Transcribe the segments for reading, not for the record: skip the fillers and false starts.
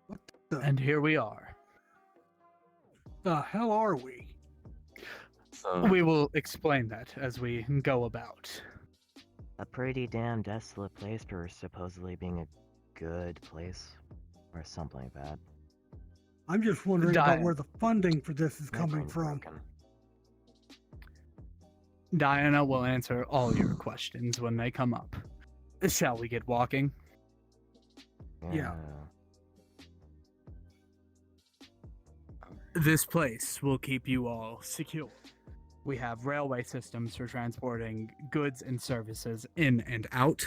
What the, And here we are. the hell are we? So, We will explain that as we go about. A pretty damn desolate place for supposedly being a good place. Or something like that. I'm just wondering about Diane. where the funding for this is My coming brain's from. broken. Diana will answer all your questions when they come up. Shall we get walking? Yeah. This place will keep you all secure. We have railway systems for transporting goods and services in and out.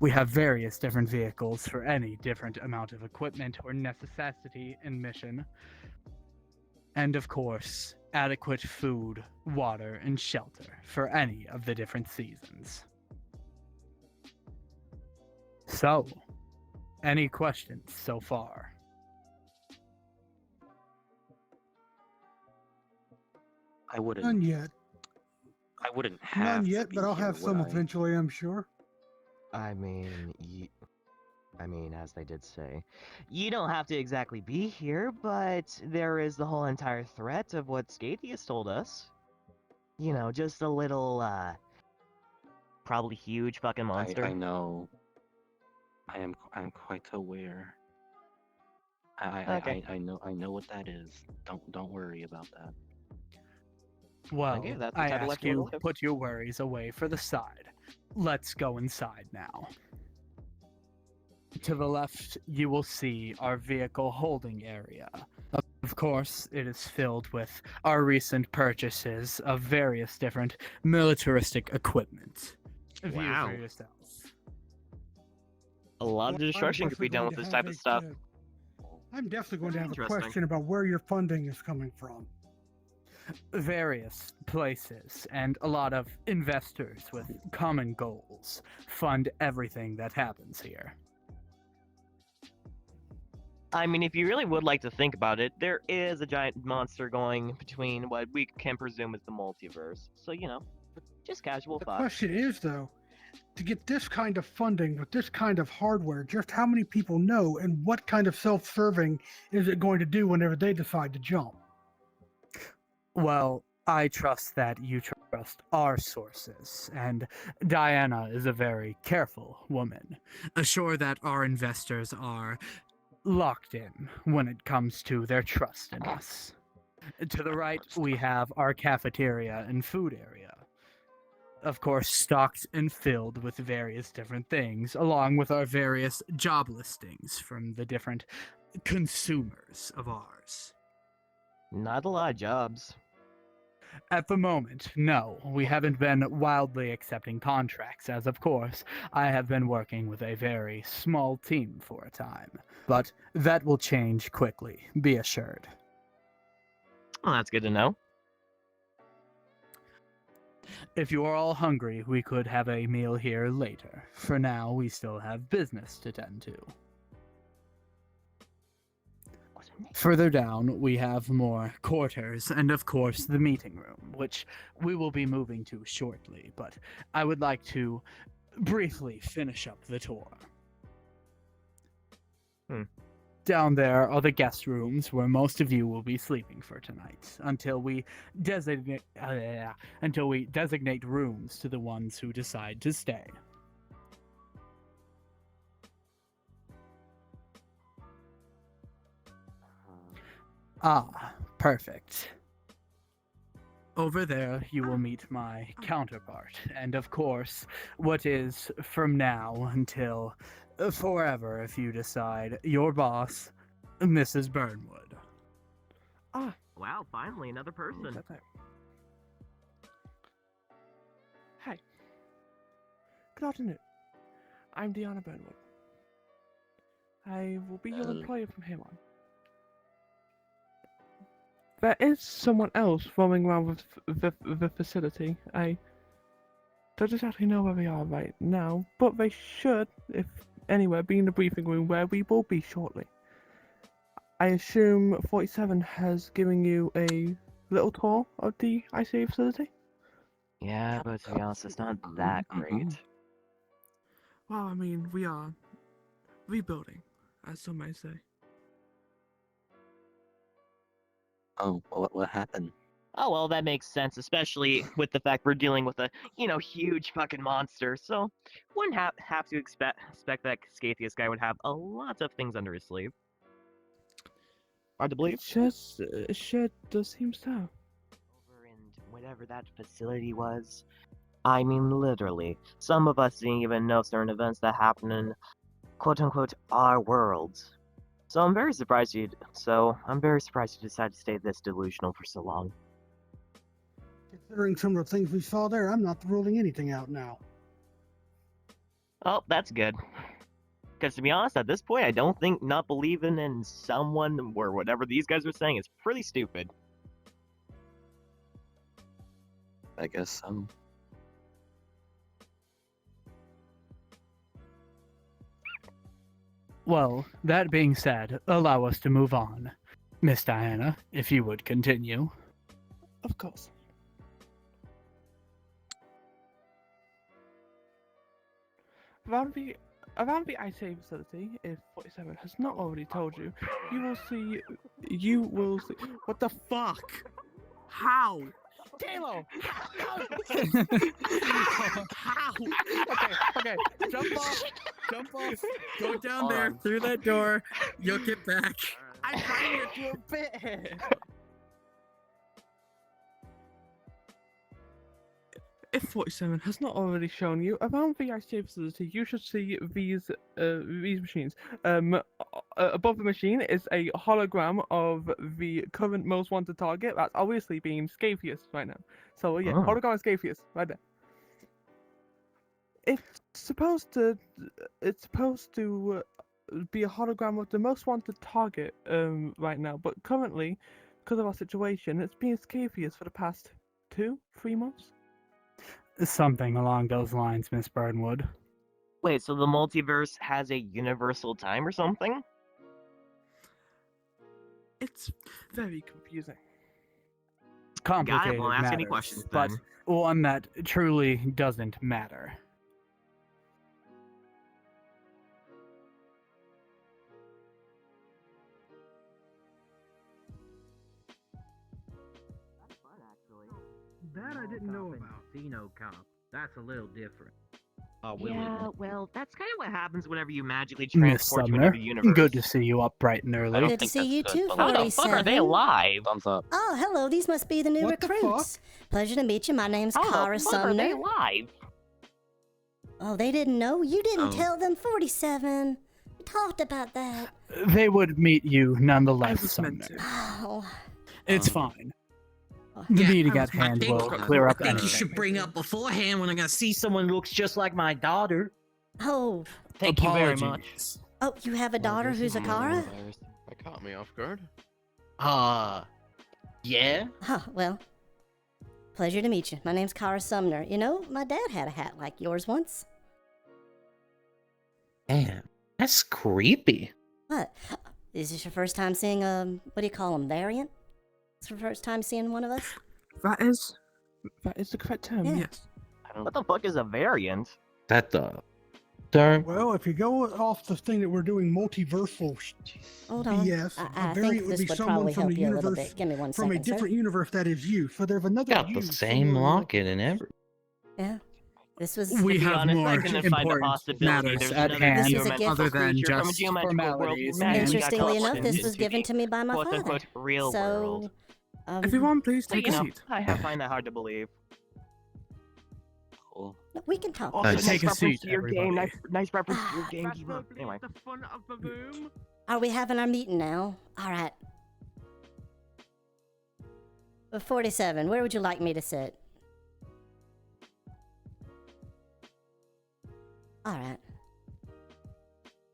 We have various different vehicles for any different amount of equipment or necessity in mission. And of course, adequate food, water, and shelter for any of the different seasons. So, any questions so far? I wouldn't. None yet. I wouldn't have. None to yet, be but I'll here, have would some I? eventually, I'm sure. I mean, as they did say, you don't have to exactly be here, but there is the whole entire threat of what Scathius told us. You know, just a little, probably huge fucking monster. I know. I'm quite aware. Okay. I know what that is. Don't worry about that. Well, Okay, that's the I type of life ask you wanna you, live. put your worries away for the side. Let's go inside now. To the left, you will see our vehicle holding area. Of course, it is filled with our recent purchases of various different militaristic equipment. View Wow. for yourself. A lot of destruction could be done with this type of stuff. I'm definitely going to have a Interesting. question about where your funding is coming from. Various places and a lot of investors with common goals fund everything that happens here. I mean, if you really would like to think about it, there is a giant monster going between what we can presume is the multiverse. So, you know, just casual The thought. question is, though, to get this kind of funding with this kind of hardware, just how many people know and what kind of self-serving is it going to do whenever they decide to jump? Well, I trust that you trust our sources, and Diana is a very careful woman. Assure that our investors are locked in when it comes to their trust in us. To the right, we have our cafeteria and food area. Of course, stocked and filled with various different things, along with our various job listings from the different consumers of ours. Not a lot of jobs. At the moment, no. We haven't been wildly accepting contracts, as of course, I have been working with a very small team for a time. But that will change quickly, be assured. Well, that's good to know. If you are all hungry, we could have a meal here later. For now, we still have business to tend to. Further down, we have more quarters and, of course, the meeting room, which we will be moving to shortly, but I would like to briefly finish up the tour. Down there are the guest rooms where most of you will be sleeping for tonight, until we designate rooms to the ones who decide to stay. Ah, perfect. Over there, you will meet my counterpart, and of course, what is from now until forever, if you decide, your boss, Mrs. Burnwood. Ah, Wow, finally, another person. look at that. Hi. Good afternoon. I'm Deanna Burnwood. I will be your employer from here on. There is someone else roaming around with the facility. I don't exactly know where they are right now, but they should, if anywhere, be in the briefing room where we will be shortly. I assume 47 has given you a little tour of the ICA facility? Yeah, but to be honest, it's not that great. Well, I mean, we are rebuilding. as some may say. Oh, what happened? Oh, well, that makes sense, especially with the fact we're dealing with a, huge fucking monster. So, wouldn't have to expect that Scathius guy would have a lot of things under his sleeve. Hard to believe. It sure does seem so. Over in whatever that facility was. I mean, literally. Some of us didn't even know certain events that happen in, quote-unquote, our world. So I'm very surprised you decided to stay this delusional for so long. Considering some of the things we saw there, I'm not ruling anything out now. Oh, that's good. Because to be honest, at this point, I don't think not believing in someone or whatever these guys are saying is pretty stupid. I guess so. Well, that being said, allow us to move on. Miss Diana, if you would continue. Of course. Around the ICA facility, if 47 has not already told you, you will see. What the fuck? How? Kalo! How? Okay, jump off, go down Hold there, on. through that door, you'll get back. I'm trying to do a bit. If 47 has not already shown you, around the ICA facility, you should see these machines. Above the machine is a hologram of the current most wanted target. That's obviously being Scathius right now. So yeah, Oh. hologram of Scathius right there. It's supposed to be a hologram of the most wanted target right now, but currently, because of our situation, it's been Scathius for the past 2-3 months. Something along those lines, Miss Burnwood. Wait, so the multiverse has a universal time or something? It's very confusing. Complicated Won't ask any matters, questions but then. one that truly doesn't matter. That's fun, actually. That I didn't know about. Xenocomp. That's a little different. Yeah, well, that's kind of what happens whenever you magically Miss transport to Sumner, another universe. good to see you up bright and I early. don't Good to think see that's you good, too, but How let's the fuck are they 47. alive? Thumbs up. Oh, hello. These must be the new What the recruits. Pleasure to meet you. My name's How Kara the fuck are they Sumner. alive? Oh, they didn't know? You didn't Oh. tell them 47. We talked about that. They would meet you nonetheless, I was meant Sumner. to. Oh. It's Um, fine. Oh. The Yeah, meeting I at was- I hand think- will clear I up think you anything. should bring up beforehand when I'm gonna see someone who looks just like my daughter. Oh. Thank you very much. Apologies. Oh, you have a daughter who's a Kara? That caught me off guard. Yeah? Huh, well. Pleasure to meet you. My name's Kara Sumner. You know, my dad had a hat like yours once. Damn, that's creepy. What? Is this your first time seeing, what do you call them, variant? It's your first time seeing one of us? That is the correct term. Yeah. Yes. I don't. What the fuck is a variant? That the term? Well, if you go off the thing that we're doing multiversal Hold on. BS, I a think variant would this be would someone probably from help the you a little universe bit. Give me one from a second, sir. different universe that is you. So there's another Got you the same somewhere locket and every. Yeah. This was... We To be have honest, I more couldn't find a important possibility matters there's at another hand This is a gift. other than creature from a just geometrical world formalities magically and got Interestingly enough, teleported this was into given the to me by my father. quote-unquote real world. So... Everyone, please So, take you a know, seat. I find that hard to believe. Cool. we can talk. Also, Take nice a reference seat, to your game. everybody. Nice reference to your game. Keep up. Anyway. the fun of the room. Are we having our meeting now? All right. 47, where would you like me to sit? All right.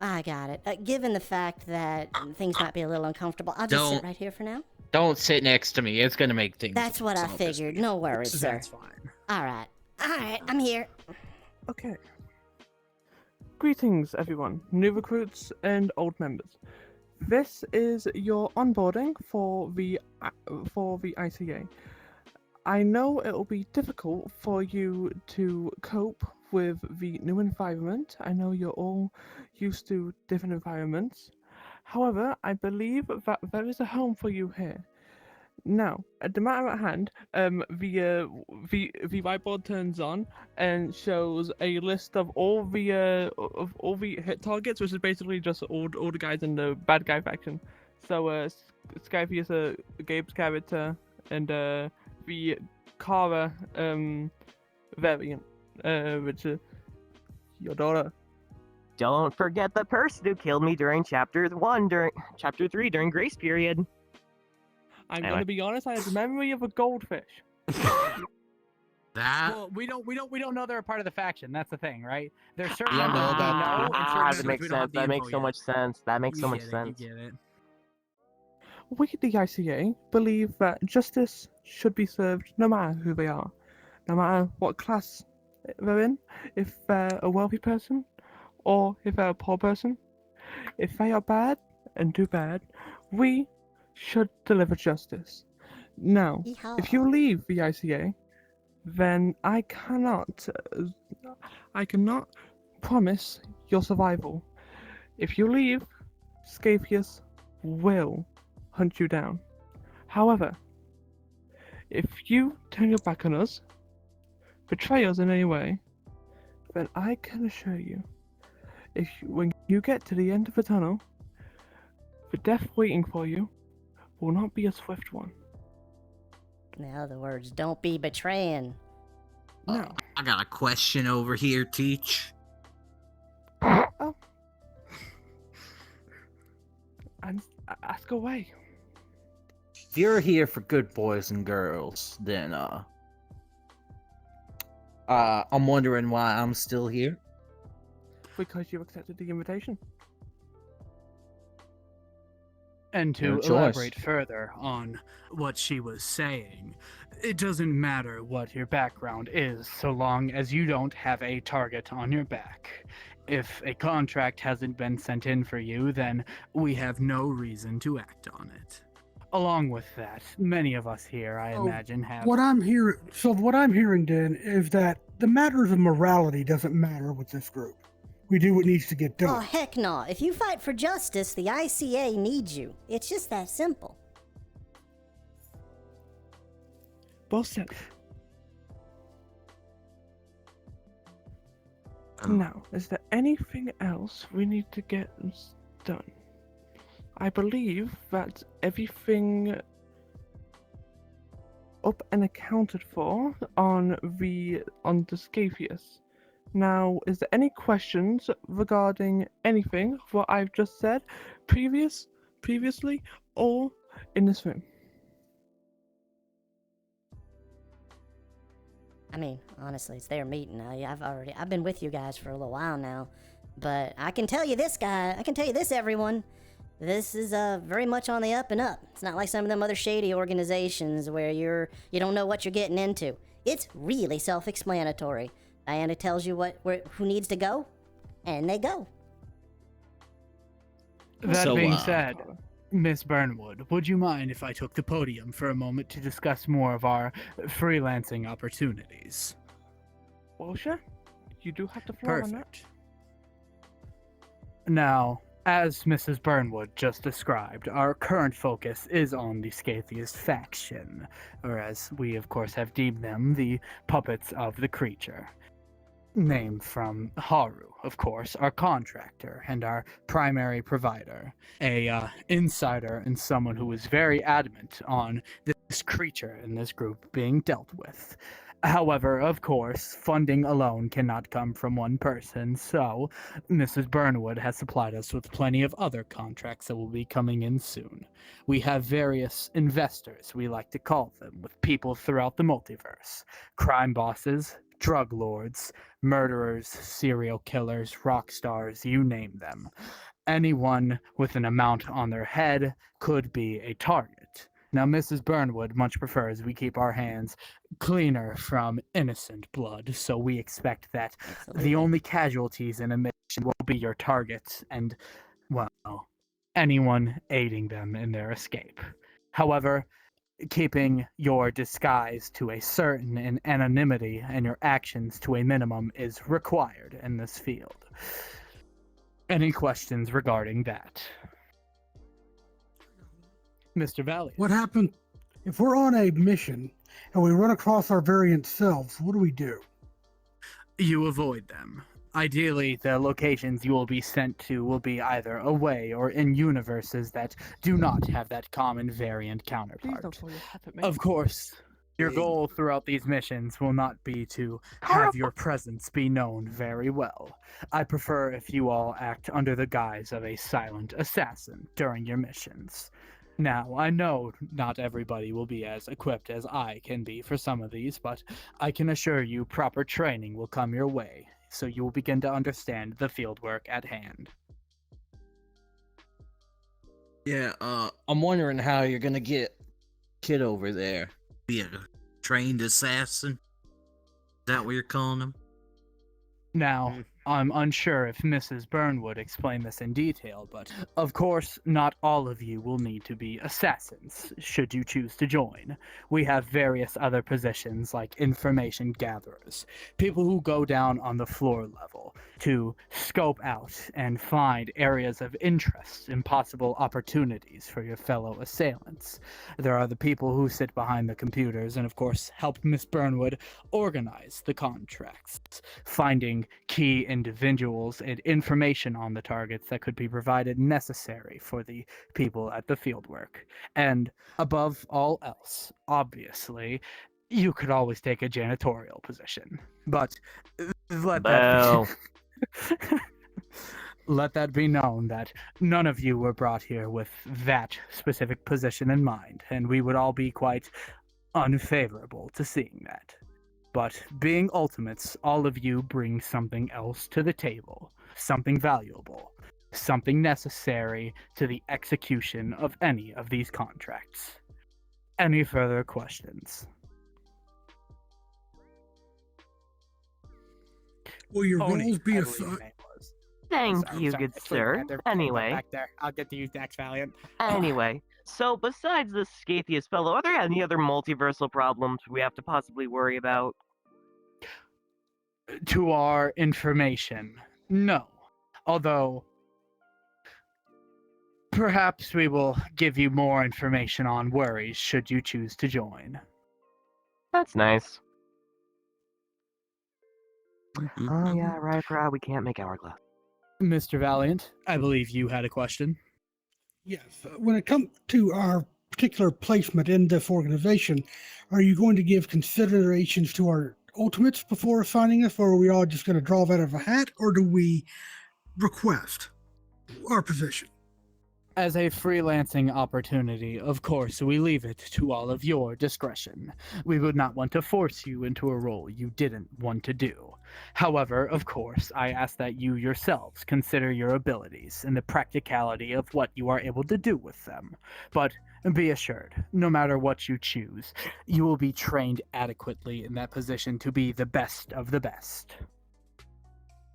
I got it. Given the fact that things might be a little uncomfortable, I'll just sit Don't. right here for now. Don't sit next to me. It's gonna make things. That's what I so figured. crispy. No worries, sir. That's fine. All right. All right, I'm here. Okay. Greetings, everyone, new recruits and old members. This is your onboarding for the ICA. I know it will be difficult for you to cope with the new environment. I know you're all used to different environments. However, I believe that there is a home for you here. Now, at the matter at hand, the whiteboard turns on and shows a list of all the hit targets, which is basically just all the guys in the bad guy faction. So, Skypius, Gabe's character, and the Kara variant, which is your daughter. Don't forget the person who killed me during chapter 3 during grace period. I'm Anyway. gonna be honest. I have the memory of a goldfish. That Well, we don't know they're a part of the faction. That's the thing, right? There's certain don't members know we about know, and certain that members makes we don't have sense. the That makes info so yet. much sense. That makes so You much get it, sense. You get it. We, the ICA, believe that justice should be served no matter who they are, no matter what class they're in, if they're a wealthy person or if they're a poor person. If they are bad and do bad, we should deliver justice. Now, if you leave the ICA, then I cannot promise your survival. If you leave, Scapius will hunt you down. However, if you turn your back on us, betray us in any way, then I can assure you, when you get to the end of the tunnel, the death waiting for you will not be a swift one. In other words, don't be betraying. No. I got a question over here, Teach. Oh. And ask away. If you're here for good boys and girls, then I'm wondering why I'm still here. Because you accepted the invitation. And to Your choice. elaborate further on what she was saying, it doesn't matter what your background is so long as you don't have a target on your back. If a contract hasn't been sent in for you, then we have no reason to act on it. Along with that, many of us here, I imagine, have... What I'm hearing, Dan, is that the matters of morality doesn't matter with this group. We do what needs to get Oh, done. heck no. If you fight for justice, the ICA needs you. It's just that simple. Well said. Now, is there anything else we need to get done? I believe that everything up and accounted for on the Scapius. Now, is there any questions regarding anything what I've just said previously, or in this room? I mean, honestly, it's their meeting. I've been with you guys for a little while now, but I can tell you this, everyone. This is very much on the up and up. It's not like some of them other shady organizations where you don't know what you're getting into. It's really self-explanatory. Diana tells you who needs to go, and they go. That being said, Miss Burnwood, would you mind if I took the podium for a moment to discuss more of our freelancing opportunities? Well, sure. You do have the floor on that. Perfect. Now, as Mrs. Burnwood just described, our current focus is on the Scatheist faction, or as we of course have deemed them, the puppets of the creature. Named from Haru, of course, our contractor and our primary provider, a insider and someone who is very adamant on this creature and this group being dealt with. However, of course, funding alone cannot come from one person, so Mrs. Burnwood has supplied us with plenty of other contracts that will be coming in soon. We have various investors, we like to call them, with people throughout the multiverse. Crime bosses, drug lords, murderers, serial killers, rock stars, you name them. Anyone with an amount on their head could be a target. Now, Mrs. Burnwood much prefers we keep our hands cleaner from innocent blood, so we expect that the only casualties in a mission will be your targets and, well, anyone aiding them in their escape. However, keeping your disguise to a certain anonymity and your actions to a minimum is required in this field. Any questions regarding that? Mr. Valiant. What happened if we're on a mission and we run across our variant selves? What do we do? You avoid them. Ideally, the locations you will be sent to will be either away or in universes that do not have that common variant Please counterpart. don't throw your hat at me. Of course, your goal throughout these missions will not be to have your presence be known very well. I prefer if you all act under the guise of a silent assassin during your missions. Now, I know not everybody will be as equipped as I can be for some of these, but I can assure you proper training will come your way, so you will begin to understand the fieldwork at hand. Yeah, I'm wondering how you're gonna get Kid over there. Be a trained assassin? Is that what you're calling him? Now, I'm unsure if Mrs. Burnwood explained this in detail, but of course, not all of you will need to be assassins, should you choose to join. We have various other positions like information gatherers, people who go down on the floor level to scope out and find areas of interest and possible opportunities for your fellow assailants. There are the people who sit behind the computers and, of course, help Miss Burnwood organize the contracts, finding key individuals and information on the targets that could be provided necessary for the people at the fieldwork. And above all else, obviously, you could always take a janitorial position. But let that be, let that be known that none of you were brought here with that specific position in mind, and we would all be quite unfavorable to seeing that. But being ultimates, all of you bring something else to the table, something valuable, something necessary to the execution of any of these contracts. Any further questions? Will your Oni, roles be I believe your assigned? name was. Thank Sorry, you, sorry, good I forgot sir. there. Anyway, Back there. I'll get to you next, Valiant. anyway. So besides this Scatheus fellow, are there any other multiversal problems we have to possibly worry about? To our information, no. Although, perhaps we will give you more information on worries should you choose to join. That's nice. Mhm, Oh mhm. yeah, right, I forgot we can't make hourglass. Mr. Valiant, I believe you had a question. Yes. When it comes to our particular placement in this organization, are you going to give considerations to our ultimates before assigning us, or are we all just going to draw that out of a hat, or do we request our position? As a freelancing opportunity, of course, we leave it to all of your discretion. We would not want to force you into a role you didn't want to do. However, of course, I ask that you yourselves consider your abilities and the practicality of what you are able to do with them. But be assured, no matter what you choose, you will be trained adequately in that position to be the best of the best.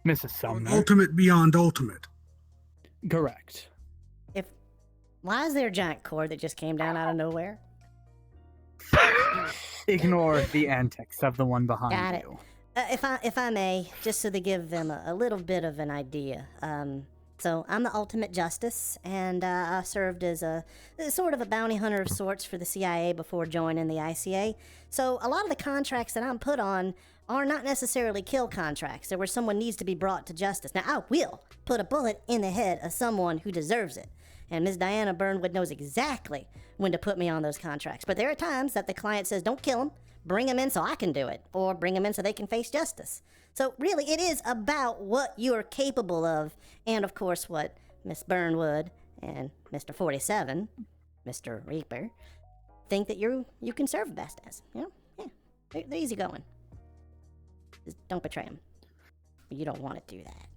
Mrs. Sumner. Ultimate beyond ultimate. Correct. Why is there a giant cord that just came down out of nowhere? Ignore the antics of the one behind Got it. you. If I may, just so to give them a little bit of an idea. So I'm the ultimate justice, and I served as a sort of a bounty hunter of sorts for the CIA before joining the ICA. So a lot of the contracts that I'm put on are not necessarily kill contracts. They're where someone needs to be brought to justice. Now, I will put a bullet in the head of someone who deserves it. And Ms. Diana Burnwood knows exactly when to put me on those contracts. But there are times that the client says, don't kill him, bring him in so I can do it, or bring him in so they can face justice. So really, it is about what you are capable of, and of course what Miss Burnwood and Mr. 47, Mr. Reaper, think that you can serve best as. You know? Yeah, they're easy going. Just don't betray them. You don't want to do that.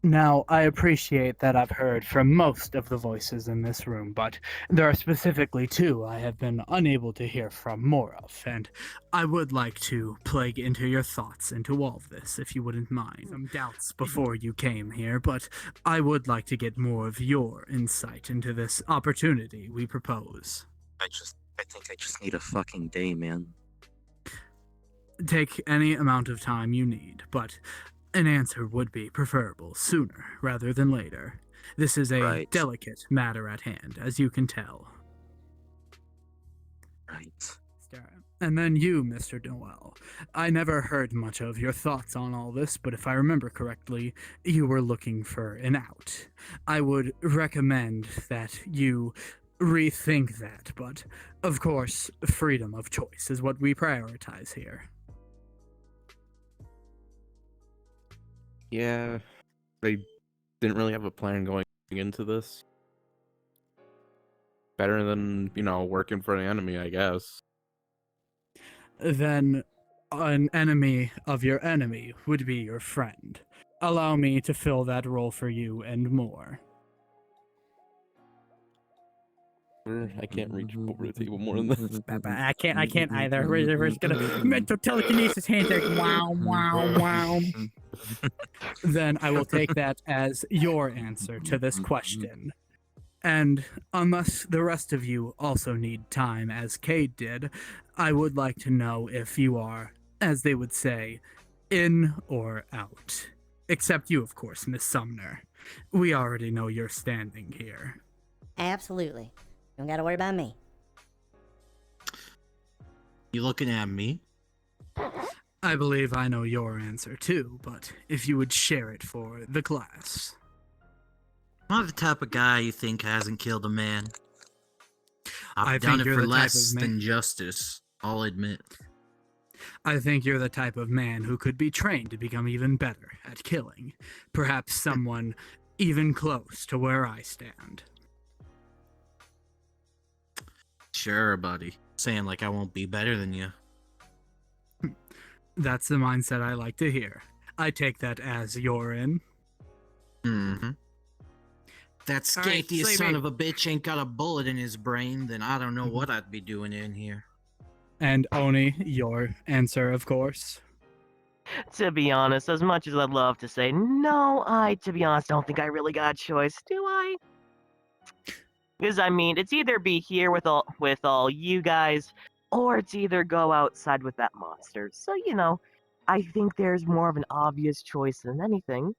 Now, I appreciate that I've heard from most of the voices in this room, but there are specifically two I have been unable to hear from more of, and I would like to plague into your thoughts into all of this, if you wouldn't mind. Some doubts before you came here, but I would like to get more of your insight into this opportunity we propose. I think I just need a fucking day, man. Take any amount of time you need, but an answer would be preferable sooner rather than later. This is a Right. delicate matter at hand, as you can tell. Right. And then you, Mr. Noel. I never heard much of your thoughts on all this, but if I remember correctly, you were looking for an out. I would recommend that you rethink that, but of course, freedom of choice is what we prioritize here. Yeah, they didn't really have a plan going into this. Better than, working for an enemy, I guess. Then an enemy of your enemy would be your friend. Allow me to fill that role for you and more. I can't reach over the table more than this. I can't either. We're just gonna mental telekinesis handshake. Wow, wow, wow. Then I will take that as your answer to this question. And unless the rest of you also need time, as Cade did, I would like to know if you are, as they would say, in or out. Except you, of course, Miss Sumner. We already know you're standing here. Absolutely. You don't gotta worry about me. You looking at me? I believe I know your answer too, but if you would share it for the class. I'm not the type of guy you think hasn't killed a man. I I've done think it you're for the type less of man- than justice, I'll admit. I think you're the type of man who could be trained to become even better at killing. Perhaps someone even close to where I stand. Sure, buddy. Saying like I won't be better than you. That's the mindset I like to hear. I take that as you're in. Mm-hmm. That All right, skankiest Sleepy. son of a bitch ain't got a bullet in his brain, then I don't know what I'd be doing in here. And Oni, your answer, of course. To be honest, as much as I'd love to say no, to be honest, don't think I really got a choice, do I? Because I mean, it's either be here with all you guys, or it's either go outside with that monster. So I think there's more of an obvious choice than anything.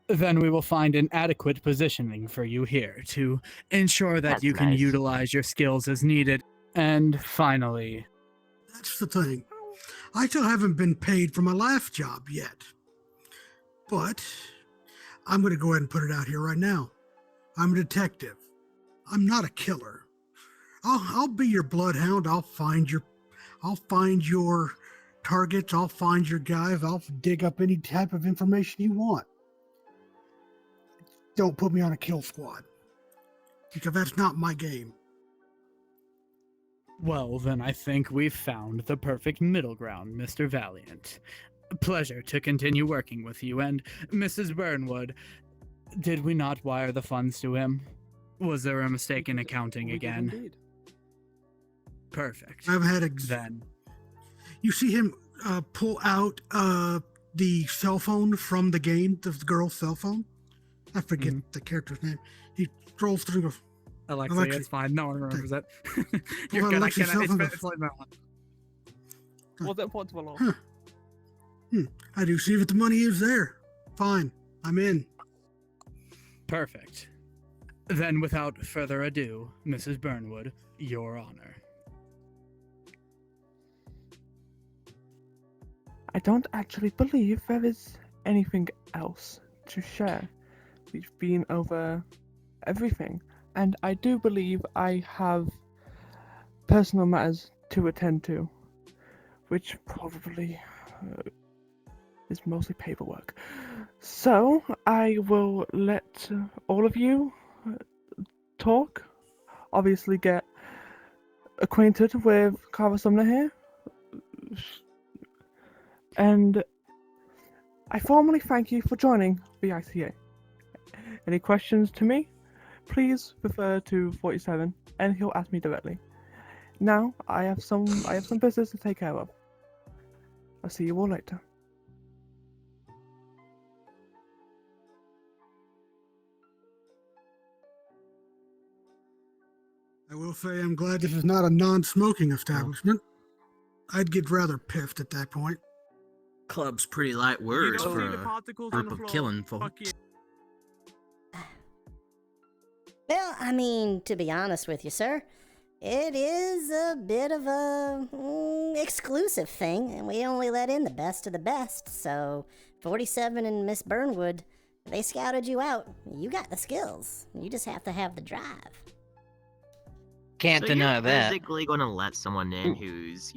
Then we will find an adequate positioning for you here to ensure that That's you can nice. utilize your skills as needed. And finally, That's the thing. I still haven't been paid for my last job yet. But I'm going to go ahead and put it out here right now. I'm a detective. I'm not a killer. I'll be your bloodhound. I'll find your targets. I'll find your guys. I'll dig up any type of information you want. Don't put me on a kill squad, because that's not my game. well, then I think we've found the perfect middle ground, Mr. Valiant. Pleasure to continue working with you. And Mrs. Burnwood, did we not wire the funds to him? Was there a mistake in accounting again? Indeed. Perfect. I've had Then, You see him pull out the cell phone from the game, the girl's cell phone. I forget the character's name. He strolls through and goes, Alexia, Alexia. it's fine. No one remembers it. You're Well, good. Alexia It's Sullivan- like that one. Was it important to a law? Huh. I do see that the money is there. Fine, I'm in. Perfect. Then, without further ado, Mrs. Burnwood, your honor. I don't actually believe there is anything else to share. We've been over everything, and I do believe I have personal matters to attend to, which probably is mostly paperwork. So I will let all of you talk. Obviously, get acquainted with Cara Sumner here. And I formally thank you for joining the ICA. Any questions to me? Please refer to 47 and he'll ask me directly. Now I have some business to take care of. I'll see you all later. I will say I'm glad this is not a non-smoking establishment. I'd get rather piffed at that point. Club's pretty light words don't for see the a particles on group the of floor. killing Fuck folks. you. Well, I mean, to be honest with you, sir, it is a bit of a exclusive thing, and we only let in the best of the best. So, 47 and Miss Burnwood, they scouted you out. You got the skills. You just have to have the drive. Can't So deny you're that. physically going to let someone in who's,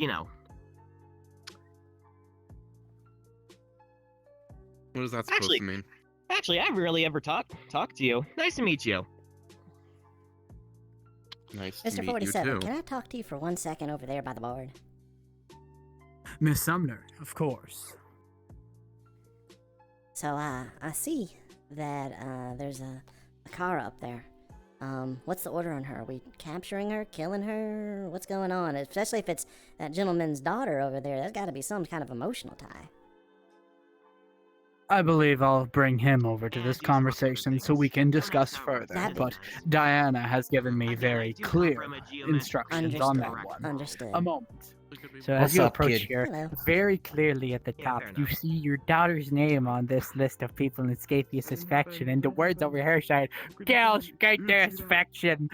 What is that supposed Actually- to mean? Actually, I rarely ever talk to you. Nice to meet you. Nice to Mr. meet 47, you too. can I talk to you for 1 second over there by the board? Miss Sumner, of course. So, I see that there's a car up there. What's the order on her? Are we capturing her, killing her? What's going on? Especially if it's that gentleman's daughter over there. There's got to be some kind of emotional tie. I believe I'll bring him over to this Yeah, conversation so we can discuss further, That'd be but nice. Diana has given me Again, very I do come clear from a geometric instructions on that Understood. one. Understood. A moment. So What's as you up, approach kid? here, Hello. very clearly at the Yeah, top, fair you enough. see your daughter's name on this list of people in Scathia faction, and the words over here say, "Kill Scathia faction."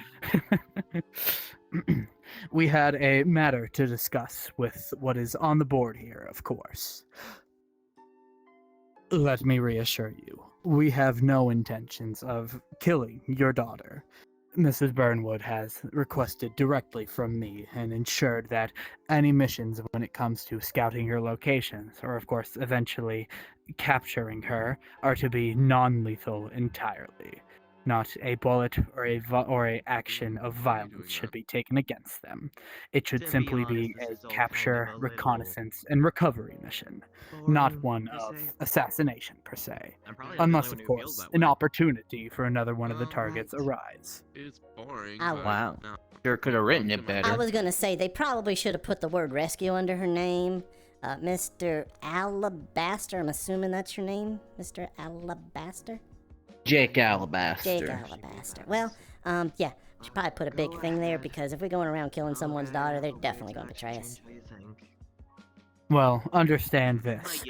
We had a matter to discuss with what is on the board here, of course. Let me reassure you, we have no intentions of killing your daughter. Mrs. Burnwood has requested directly from me and ensured that any missions when it comes to scouting her locations, or of course eventually capturing her, are to be non-lethal entirely. Not a bullet or a action of violence should be taken against them. It should To be simply honest, be this a is all kind capture, of a little reconnaissance, and recovery mission, not boring one to of say. assassination per se. I'm probably not the Unless, only of one who feels course, that an way. opportunity for another one of the Well, targets right. arise. It's boring. I- but Wow. no. Sure could have written it I better. was gonna say they probably should have put the word rescue under her name. Mr. Alabaster, I'm assuming that's your name, Mr. Alabaster? Jake Alabaster. Jake Alabaster. Well, yeah, we should probably put a big thing there because if we're going around killing someone's daughter, they're definitely gonna betray us. Well, understand this.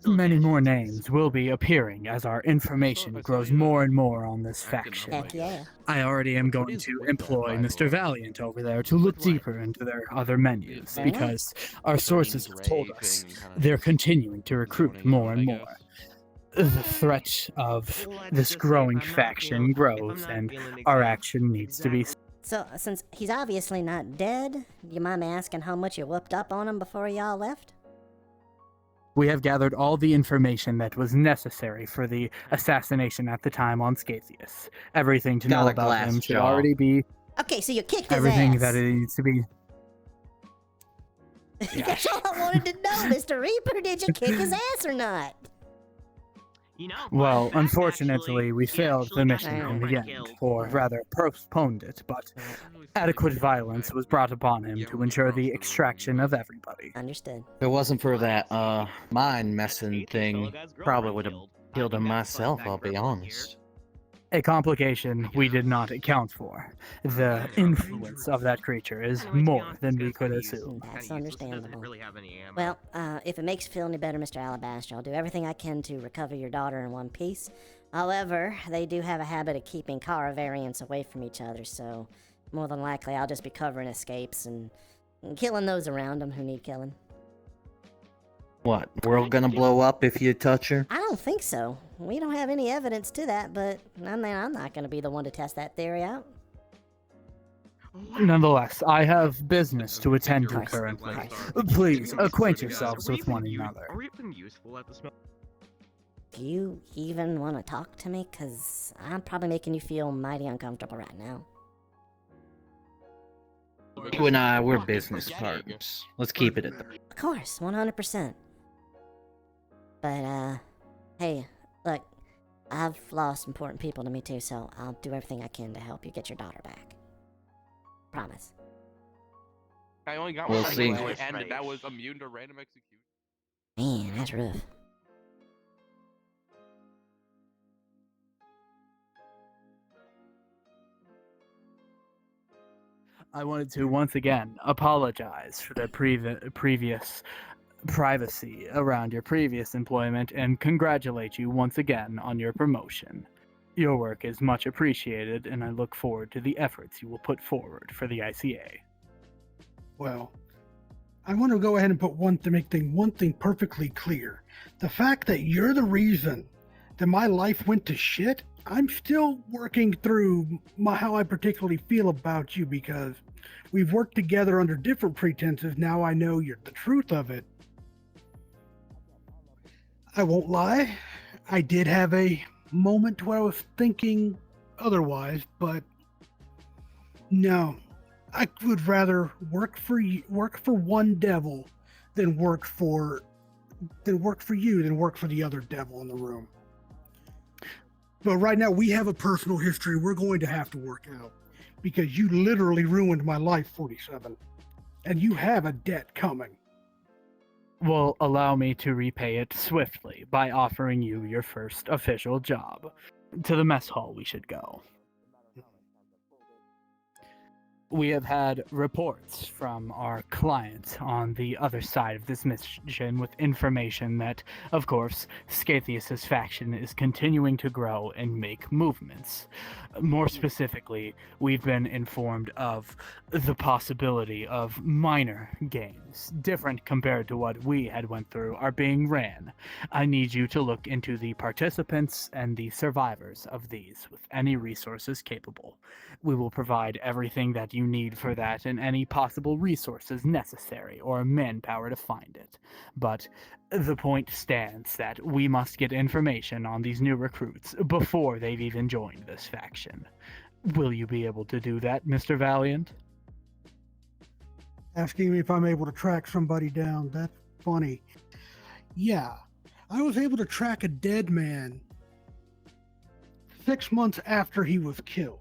Many more names will be appearing as our information grows more and more on this faction. Heck yeah. I already am going to employ Mr. Valiant over there to look deeper into their other menus Very nice. because our sources have told us they're continuing to recruit more and more. The threat of this growing faction grows, and our action needs to be. So, since he's obviously not dead, do you mind me asking how much you whooped up on him before y'all left? We have gathered all the information that was necessary for the assassination at the time on Scathia. Everything to Got know a about glass him should jaw. already be. Okay, so you kicked his Everything ass. that it needs to be. That's all I wanted to know, Mr. Reaper. Did you kick his ass or not? Well, unfortunately, we failed the mission got in his the end, or rather postponed it, but adequate violence was brought upon him to ensure the extraction of everybody. Understood. If it wasn't for that, mind messing thing, probably would have killed him myself, I'll be honest. A complication we did not account for. The influence of that creature is more than we could assume. That's understandable. Well, if it makes you feel any better, Mr. Alabaster, I'll do everything I can to recover your daughter in one piece. However, they do have a habit of keeping Kara variants away from each other, so more than likely I'll just be covering escapes and killing those around them who need killing. What, world gonna blow up if you touch her? I don't think so. We don't have any evidence to that, but I mean, I'm not going to be the one to test that theory out. Nonetheless, I have business to attend to Nice. currently. Nice. Please acquaint yourselves with one another. Are we even useful at this moment? Do you even want to talk to me? Because I'm probably making you feel mighty uncomfortable right now. You and I, we're business partners. Let's keep it at that. Of course, 100%. But, hey, look, I've lost important people to me too, so I'll do everything I can to help you get your daughter back. Promise. I only got We'll one see. and that was immune to random execution. Man, that's rough. I wanted to once again apologize for the previous privacy around your previous employment and congratulate you once again on your promotion. Your work is much appreciated, and I look forward to the efforts you will put forward for the ICA. Well, I want to go ahead and make one thing perfectly clear. The fact that you're the reason that my life went to shit, I'm still working through how I particularly feel about you, because we've worked together under different pretenses. Now I know the truth of it. I won't lie. I did have a moment where I was thinking otherwise, but no. I would rather work for one devil than work for the other devil in the room. But right now we have a personal history we're going to have to work out, because you literally ruined my life, 47, and you have a debt coming. Will allow me to repay it swiftly by offering you your first official job. To the mess hall we should go. We have had reports from our client on the other side of this mission with information that, of course, Scatheus's faction is continuing to grow and make movements. More specifically, we've been informed of the possibility of minor games, different compared to what we had went through, are being ran. I need you to look into the participants and the survivors of these with any resources capable. We will provide everything that you need for that and any possible resources necessary or manpower to find it. But the point stands that we must get information on these new recruits before they've even joined this faction. Will you be able to do that, Mr. Valiant? Asking me if I'm able to track somebody down, that's funny. Yeah, I was able to track a dead man 6 months after he was killed.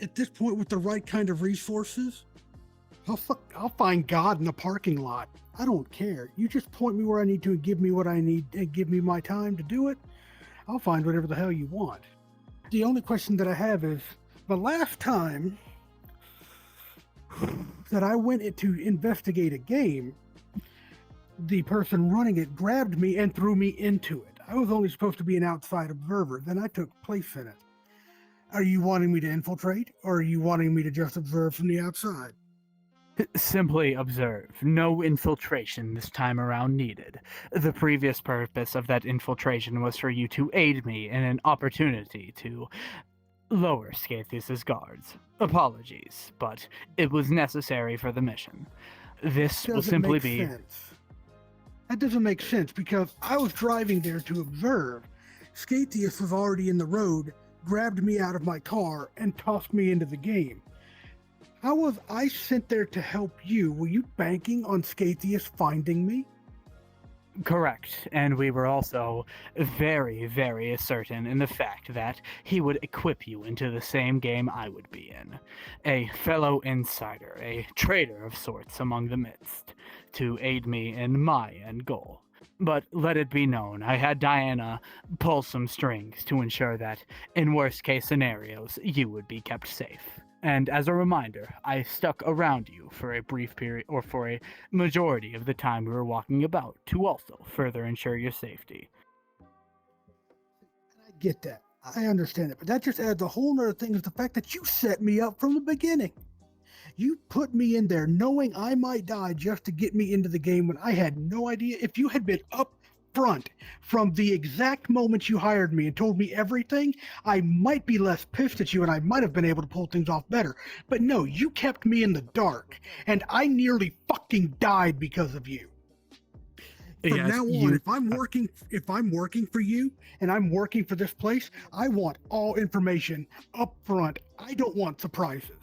At this point, with the right kind of resources, I'll find God in the parking lot. I don't care. You just point me where I need to and give me what I need and give me my time to do it. I'll find whatever the hell you want. The only question that I have is, the last time that I went to investigate a game, the person running it grabbed me and threw me into it. I was only supposed to be an outside observer. Then I took place in it. Are you wanting me to infiltrate, or are you wanting me to just observe from the outside? Simply observe. No infiltration this time around needed. The previous purpose of that infiltration was for you to aid me in an opportunity to lower Scatheus's guards. Apologies, but it was necessary for the mission. This will simply be... That doesn't make sense, because I was driving there to observe. Scatheus was already in the road, grabbed me out of my car, and tossed me into the game. How was I sent there to help you? Were you banking on Scatheus finding me? Correct, and we were also very, very certain in the fact that he would equip you into the same game I would be in. A fellow insider, a traitor of sorts among the midst, to aid me in my end goal. But let it be known, I had Diana pull some strings to ensure that, in worst-case scenarios, you would be kept safe. And as a reminder, I stuck around you for a brief period, or for a majority of the time we were walking about, to also further ensure your safety. I get that. I understand it, but that just adds a whole nother thing, is the fact that you set me up from the beginning. You put me in there knowing I might die just to get me into the game when I had no idea. If you had been up front from the exact moment you hired me and told me everything, I might be less pissed at you and I might have been able to pull things off better. But no, you kept me in the dark, and I nearly fucking died because of you. From now on, if I'm working for you and I'm working for this place, I want all information up front. I don't want surprises.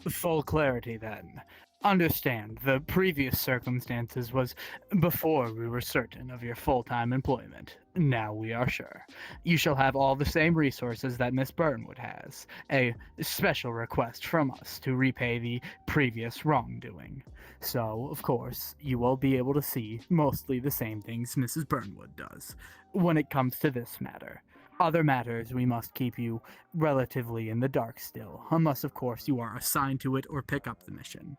Full clarity, then. Understand, the previous circumstances was before we were certain of your full-time employment. Now we are sure. You shall have all the same resources that Miss Burnwood has. A special request from us to repay the previous wrongdoing. So, of course, you will be able to see mostly the same things Mrs. Burnwood does when it comes to this matter. Other matters, we must keep you relatively in the dark still, unless, of course, you are assigned to it or pick up the mission.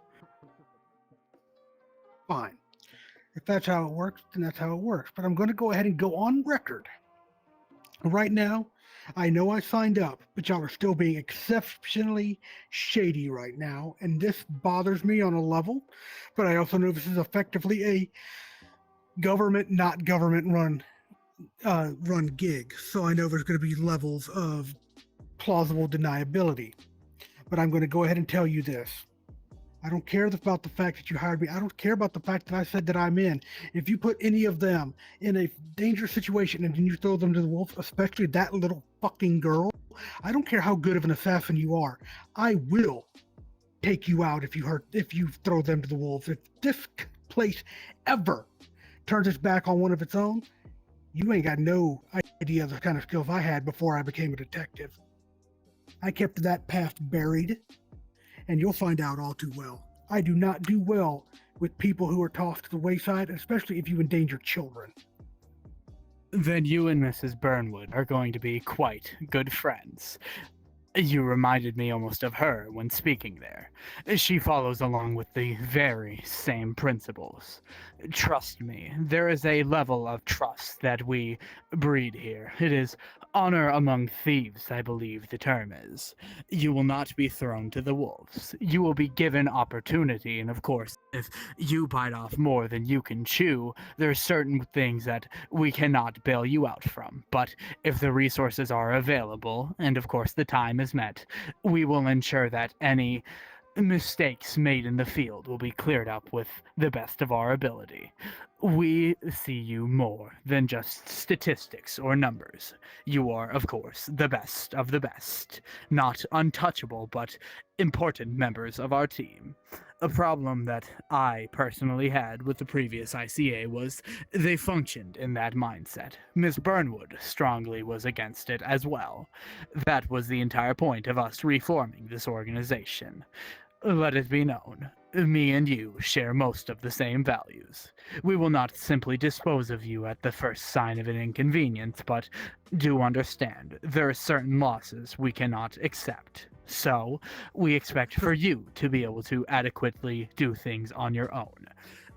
Fine. If that's how it works, then that's how it works. But I'm going to go ahead and go on record. Right now, I know I signed up, but y'all are still being exceptionally shady right now, and this bothers me on a level. But I also know this is effectively a government, not government run gig, so I know there's going to be levels of plausible deniability. But I'm going to go ahead and tell you this. I don't care about the fact that you hired me. I don't care about the fact that I said that I'm in. If you put any of them in a dangerous situation and then you throw them to the wolves, especially that little fucking girl, I don't care how good of an assassin you are. I will take you out if you throw them to the wolves. If this place ever turns its back on one of its own, you ain't got no idea of the kind of skills I had before I became a detective. I kept that past buried, and you'll find out all too well. I do not do well with people who are tossed to the wayside, especially if you endanger children. Then you and Mrs. Burnwood are going to be quite good friends. You reminded me almost of her when speaking there. She follows along with the very same principles. Trust me, there is a level of trust that we breed here. It is honor among thieves, I believe the term is. You will not be thrown to the wolves. You will be given opportunity, and of course, if you bite off more than you can chew, there are certain things that we cannot bail you out from. But if the resources are available, and of course the time is met, we will ensure that any mistakes made in the field will be cleared up with the best of our ability. We see you more than just statistics or numbers. You are, of course, the best of the best. Not untouchable, but important members of our team. A problem that I personally had with the previous ICA was they functioned in that mindset. Miss Burnwood strongly was against it as well. That was the entire point of us reforming this organization. Let it be known, me and you share most of the same values. We will not simply dispose of you at the first sign of an inconvenience, but do understand there are certain losses we cannot accept. So, we expect for you to be able to adequately do things on your own.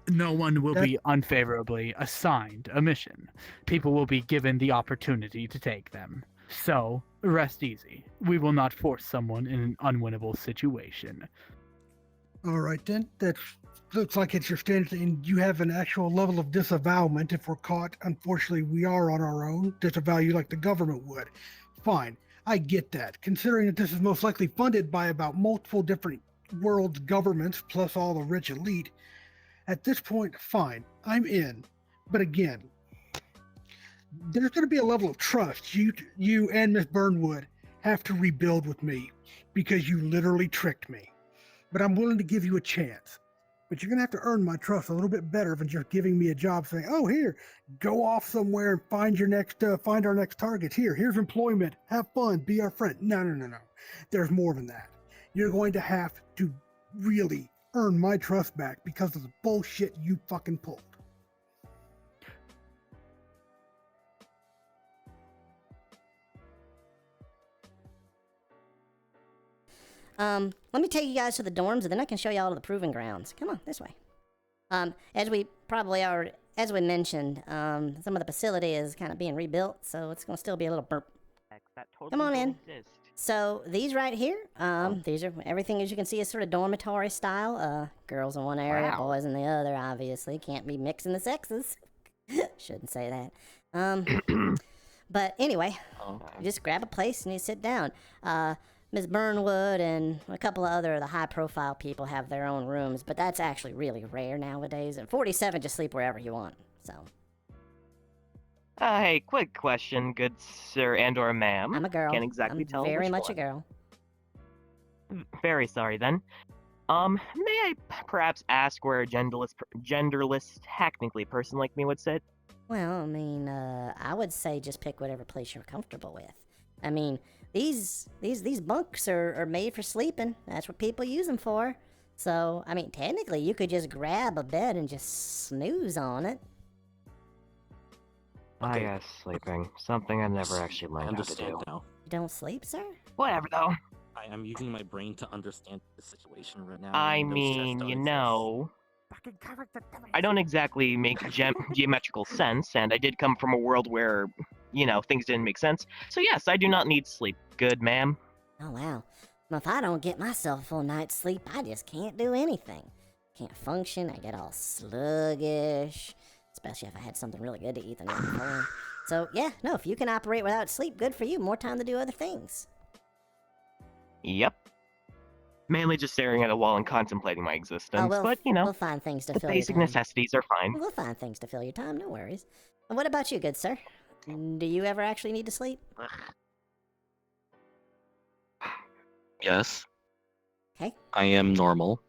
No one will be unfavorably assigned a mission. People will be given the opportunity to take them. So, rest easy. We will not force someone in an unwinnable situation. All right, then. That looks like it's your standard, and you have an actual level of disavowalment if we're caught. Unfortunately, we are on our own. Disavow you like the government would. Fine. I get that. Considering that this is most likely funded by about multiple different world governments, plus all the rich elite, at this point, fine. I'm in. But again, there's going to be a level of trust you and Miss Burnwood have to rebuild with me because you literally tricked me. But I'm willing to give you a chance. But you're going to have to earn my trust a little bit better than just giving me a job saying, oh, here, go off somewhere and find our next target. Here's employment. Have fun. Be our friend. No. There's more than that. You're going to have to really earn my trust back because of the bullshit you fucking pulled. Let me take you guys to the dorms, and then I can show you all of the proving grounds. Come on, this way. As we mentioned, some of the facility is kind of being rebuilt, so it's going to still be a little burp. Come on in. So these right here, these are everything as you can see is sort of dormitory style. Girls in one area, boys in the other. Obviously, can't be mixing the sexes. Shouldn't say that. But anyway, you just grab a place and you sit down. Ms. Burnwood and a couple of other the high-profile people have their own rooms, but that's actually really rare nowadays. And 47 just sleep wherever you want. So. Hey, quick question, good sir and/or ma'am. I'm a girl. Can't exactly tell. Very which much one. a girl. Very sorry then. May I perhaps ask where a genderless, technically person like me would sit? Well, I mean, I would say just pick whatever place you're comfortable with. I mean, these bunks are made for sleeping. That's what people use them for. So, I mean, technically, you could just grab a bed and just snooze on it. Ah, yes, sleeping. Something I've never actually learned how to Understand do. now. You don't sleep, sir? Whatever, though. I am using my brain to understand the situation right now. I and those tests mean, don't you exist. know, I don't exactly make geometrical sense, and I did come from a world where, things didn't make sense. So yes, I do not need sleep. Good, ma'am. Oh, wow. Well, if I don't get myself a full night's sleep, I just can't do anything. Can't function, I get all sluggish. Especially if I had something really good to eat the night before. So, yeah, no, if you can operate without sleep, good for you. More time to do other things. Yep. Mainly just staring at a wall and contemplating my existence, but, we'll find things to the fill basic your time. necessities are fine. We'll find things to fill your time, no worries. And what about you, good sir? Do you ever actually need to sleep? Yes. Okay. I am normal.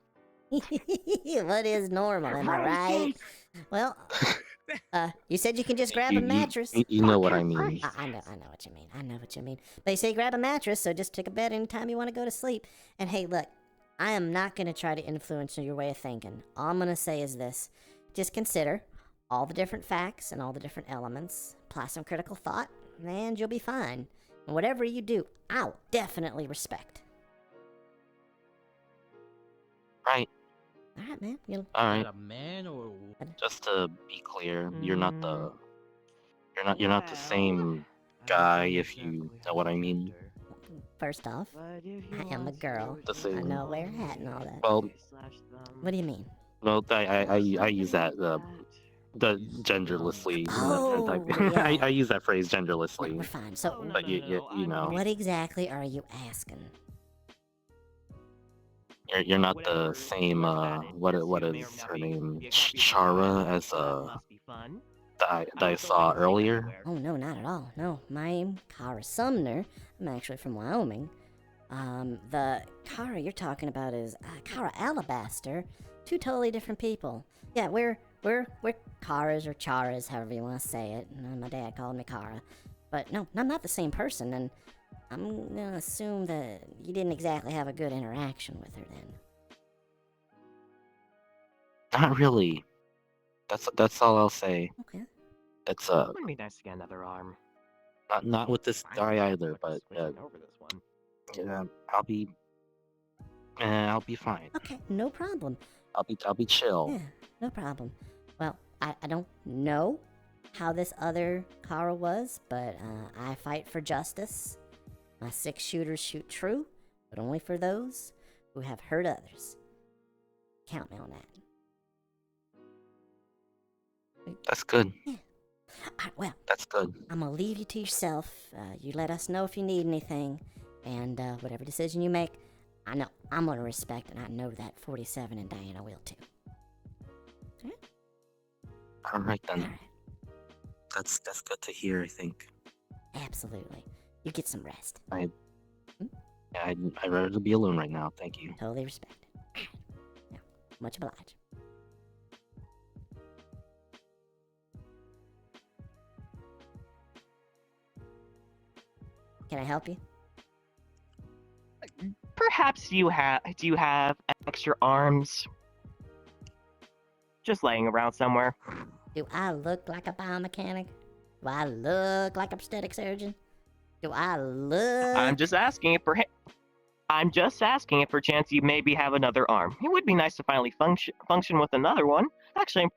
What is normal, am I right? Well, you said you can just grab a mattress. You know what I mean. I know what you mean. I know what you mean. They say grab a mattress, so just take a bed anytime you want to go to sleep. And hey, look, I am not going to try to influence your way of thinking. All I'm going to say is this. Just consider all the different facts and all the different elements. Apply some critical thought, and you'll be fine. And whatever you do, I'll definitely respect. Right. All right, man. All right. A man or Just to be clear, you're not the the same guy, if you know what I mean. First off, I am a girl. The same. I know wear a hat and all that. Well, What do you mean? well, I use that the genderlessly. Oh, yeah. I use that phrase Yeah, genderlessly. we're fine. So, But you know, what exactly are you asking? you're not the same. What is her name? Chara as that I saw earlier. Oh, no, not at all. No, my name Kara Sumner. I'm actually from Wyoming. The Kara you're talking about is Kara Alabaster. Two totally different people. Yeah, we're Karas or Charas, however you want to say it. My dad called me Kara. But no, I'm not the same person, and I'm gonna assume that you didn't exactly have a good interaction with her then. Not really. That's all I'll say. Okay. It's Wouldn't be nice to get another arm. not with this guy either, but Over this one. yeah, I'll be fine. Okay, no problem. I'll be chill. Yeah, no problem. Well, I don't know how this other Kara was, but I fight for justice. My 6 shooters shoot true, but only for those who have hurt others. Count me on that. That's good. Yeah. Alright, well, That's good. I'm gonna leave you to yourself. You let us know if you need anything, and whatever decision you make, I know I'm gonna respect, and I know that 47 and Diana will too. All right then. Alright, That's good to hear. I think. absolutely. You get some rest. Yeah, I'd rather be alone right now. Thank you. Totally respect it. Alright. Yeah, much obliged. Can I help you? Perhaps do you have extra arms? Just laying around somewhere. Do I look like a biomechanic? Do I look like a prosthetic surgeon? Do I look... I'm just asking if perchance you maybe have another arm. It would be nice to finally function with another one. Actually, I'm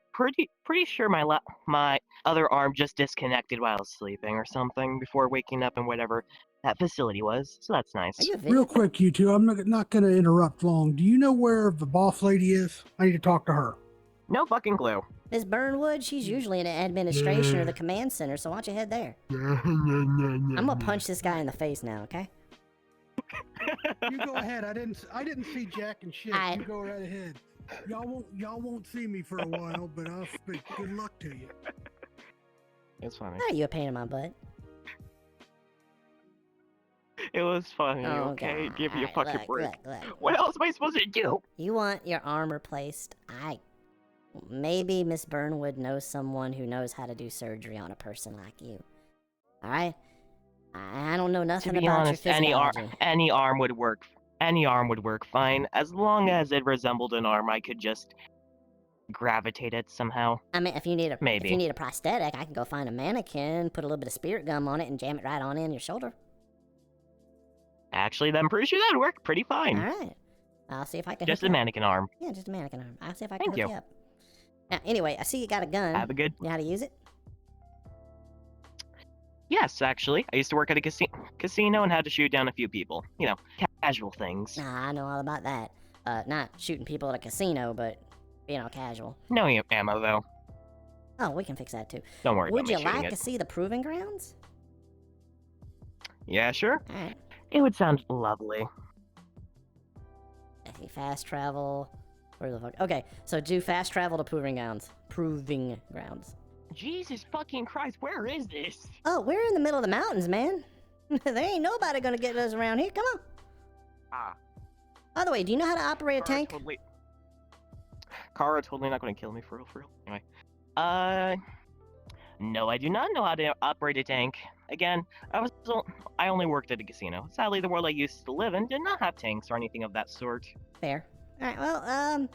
pretty sure my other arm just disconnected while I was sleeping or something before waking up in whatever that facility was. So that's nice. Are you a Real video- quick, you two, I'm not going to interrupt long. Do you know where the boss lady is? I need to talk to her. No fucking clue. Miss Burnwood, she's usually in the administration or the command center, so why don't you head there? I'm gonna punch this guy in the face now, okay? You go ahead. I didn't see Jack and shit. You go right ahead. Y'all won't see me for a while, but I'll speak. Good luck to you. It's funny. Are you a pain in my butt? It was funny, Oh, okay? God. Give me a Alright, fucking break. look. What else am I supposed to do? You want your arm replaced? Maybe Miss Burnwood knows someone who knows how to do surgery on a person like you. Alright? I don't know nothing To be about honest, your physiology. any arm would work. Any arm would work fine, as long as it resembled an arm I could just gravitate it somehow. I mean, if you need Maybe. a prosthetic, I can go find a mannequin, put a little bit of spirit gum on it, and jam it right on in your shoulder. Actually, I'm pretty sure that'd work pretty fine. Alright. I'll see if I can Just hook a you up. mannequin arm. Yeah, just a mannequin arm. I'll see if I can Thank hook you. you up. Now, anyway, I see you got a gun. Have a good. You know how to use it? Yes, actually, I used to work at a casino and had to shoot down a few people. You know, casual things. Nah, I know all about that. Not shooting people at a casino, but being all casual. No ammo though. Oh, we can fix that too. Don't worry Would about me you shooting like it. to see the proving grounds? Yeah, sure. All right. It would sound lovely. I see fast travel. Where the fuck? Okay, so do fast travel to proving grounds. Proving grounds. Jesus fucking Christ, where is this? Oh, we're in the middle of the mountains, man. There ain't nobody gonna get us around here. Come on. Ah. By the way, do you know how to operate a tank? Kara totally not gonna kill me for real. Anyway. No, I do not know how to operate a tank. Again, I only worked at a casino. Sadly, the world I used to live in did not have tanks or anything of that sort. Fair. Alright, well,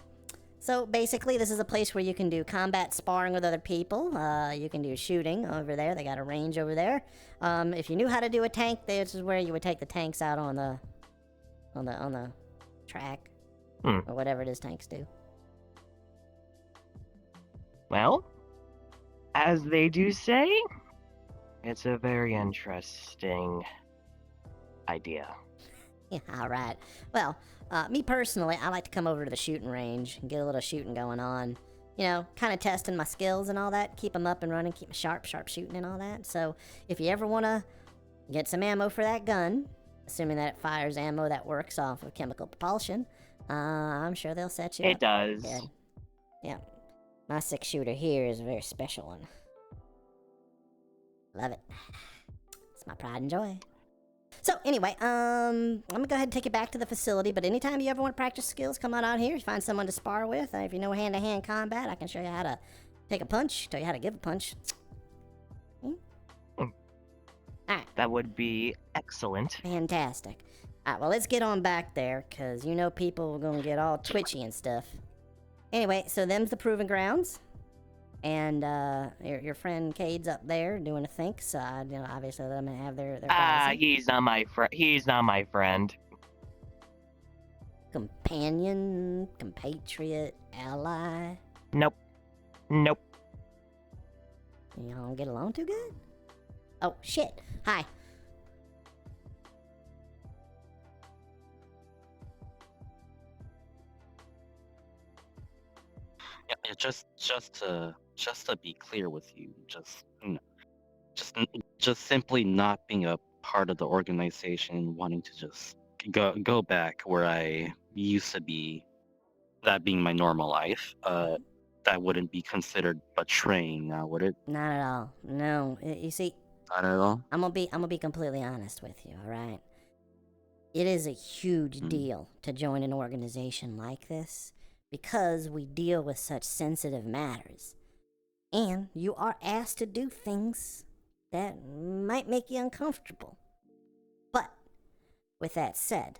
so basically this is a place where you can do combat sparring with other people. You can do shooting over there. They got a range over there. If you knew how to do a tank, this is where you would take the tanks out on the track. Or whatever it is tanks do. Well, as they do say, it's a very interesting idea. Yeah, alright. Well, me personally, I like to come over to the shooting range and get a little shooting going on. You know, kind of testing my skills and all that, keep them up and running, keep me sharp shooting and all that. So, if you ever want to get some ammo for that gun, assuming that it fires ammo that works off of chemical propulsion, I'm sure they'll set you up. It does. Good. Yeah. My 6-shooter here is a very special one. Love it. It's my pride and joy. So anyway, I'm gonna go ahead and take you back to the facility, but anytime you ever want to practice skills, come on out here. You find someone to spar with. If you know hand-to-hand combat, I can show you how to take a punch, tell you how to give a punch. Alright. That would be excellent. Fantastic. Alright, well, let's get on back there, because you know people are gonna get all twitchy and stuff. Anyway, so them's the proving grounds. And your friend Cade's up there doing a think, so you know, obviously let them have their privacy. He's not my friend. He's not my friend. Companion, compatriot, ally. Nope. Nope. You don't get along too good? Oh shit! Hi. Yeah, just to be clear with you, just simply not being a part of the organization, wanting to just go back where I used to be, that being my normal life, that wouldn't be considered betraying now, would it? Not at all. No, you see, Not at all. I'm gonna be completely honest with you. All right. It is a huge deal to join an organization like this because we deal with such sensitive matters, and you are asked to do things that might make you uncomfortable. But with that said,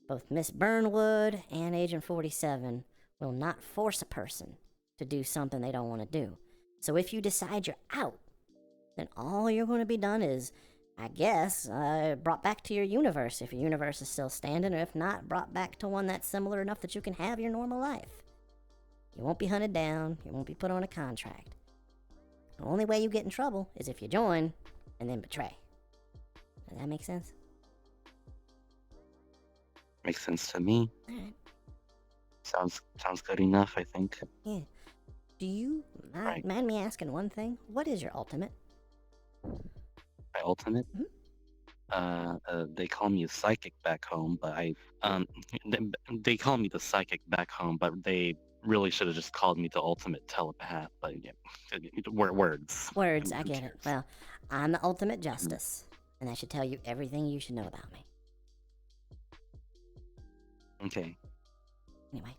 both Miss Burnwood and Agent 47 will not force a person to do something they don't want to do. So if you decide you're out, then all you're going to be done is, I guess, brought back to your universe, if your universe is still standing, or if not, brought back to one that's similar enough that you can have your normal life. You won't be hunted down, you won't be put on a contract. The only way you get in trouble is if you join and then betray. Does that make sense? Makes sense to me. Alright. Sounds good enough, I think. Yeah. Do you mind me asking one thing? What is your ultimate? My ultimate? They call me a psychic back home, but they call me the psychic back home, but they really should have just called me the ultimate telepath. But yeah, words. Words, I get it. Well, I'm the ultimate justice, and that should tell you everything you should know about me. Okay. Anyway,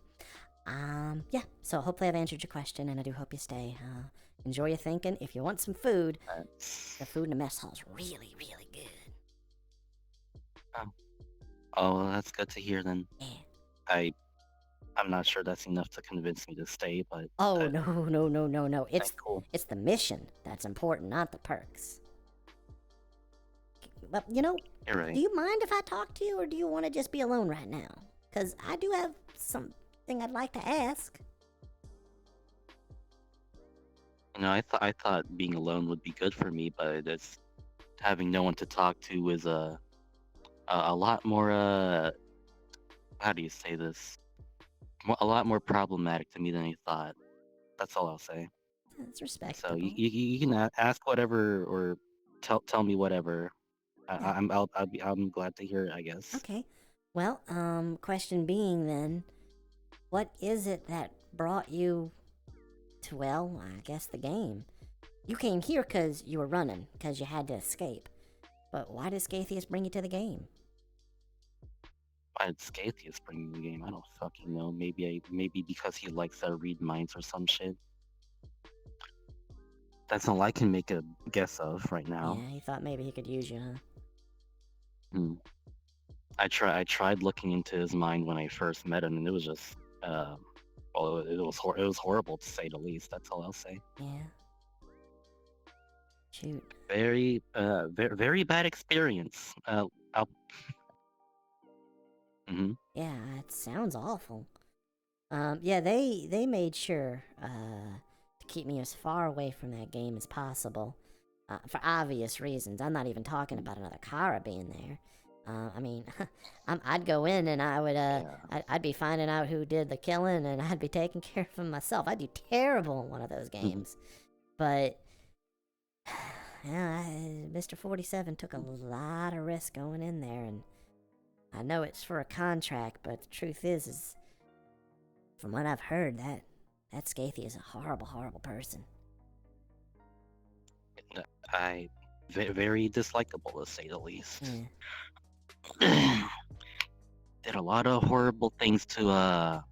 yeah, so hopefully I've answered your question, and I do hope you stay. Enjoy your thinking. If you want some food, the food in the mess hall is really, really good. Oh, that's good to hear then. Yeah. I'm not sure that's enough to convince me to stay, but... Oh, no. It's cool. It's the mission that's important, not the perks. But, you know, You're right. do you mind if I talk to you, or do you want to just be alone right now? Because I do have something I'd like to ask. You know, I thought being alone would be good for me, but it's having no one to talk to is a lot more how do you say this? A lot more problematic to me than I thought. That's all I'll say. That's So respectable. you can ask whatever or tell me whatever. Yeah. I'm glad to hear it, I guess. Okay. Well, question being then, what is it that brought you to, well, I guess the game? You came here because you were running, because you had to escape. But why did Scatheus bring you to the game? Why did Scatheus bring me the game? I don't fucking know. Maybe because he likes to read minds or some shit. That's all I can make a guess of right now. Yeah, he thought maybe he could use you, huh? Hmm. I tried looking into his mind when I first met him, and it was just well, it was horrible to say the least. That's all I'll say. Yeah. Shoot. Very very bad experience. Mhm. Yeah, it sounds awful. Yeah, they made sure to keep me as far away from that game as possible, for obvious reasons. I'm not even talking about another Kara being there. I mean, I'd go in and I would I'd be finding out who did the killing, and I'd be taking care of them myself. I'd do terrible in one of those games, but yeah, Mr. 47 took a lot of risk going in there, and I know it's for a contract, but the truth is from what I've heard, that Scathy is a horrible, horrible person. Very dislikable to say the least. Yeah. Did a lot of horrible things to a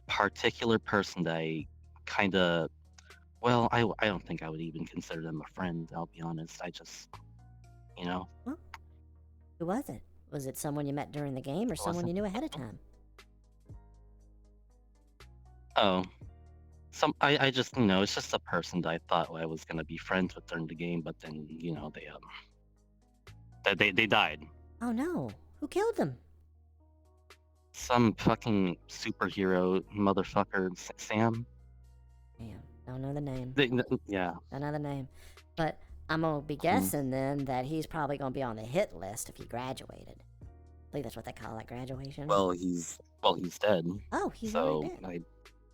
particular person that I kind of, well, I don't think I would even consider them a friend. I'll be honest. I just, you know. Well, who was it? Was it someone you met during the game, or someone you knew ahead of time? Oh, I just, it's just a person that I thought I was gonna be friends with during the game, but then they died. Oh no! Who killed them? Some fucking superhero motherfucker, Sam. Damn, don't know the name. Yeah. Don't know the name, but I'm gonna be guessing then that he's probably gonna be on the hit list if he graduated. I believe that's what they call it, graduation. Well, he's dead. Oh, he's so already dead.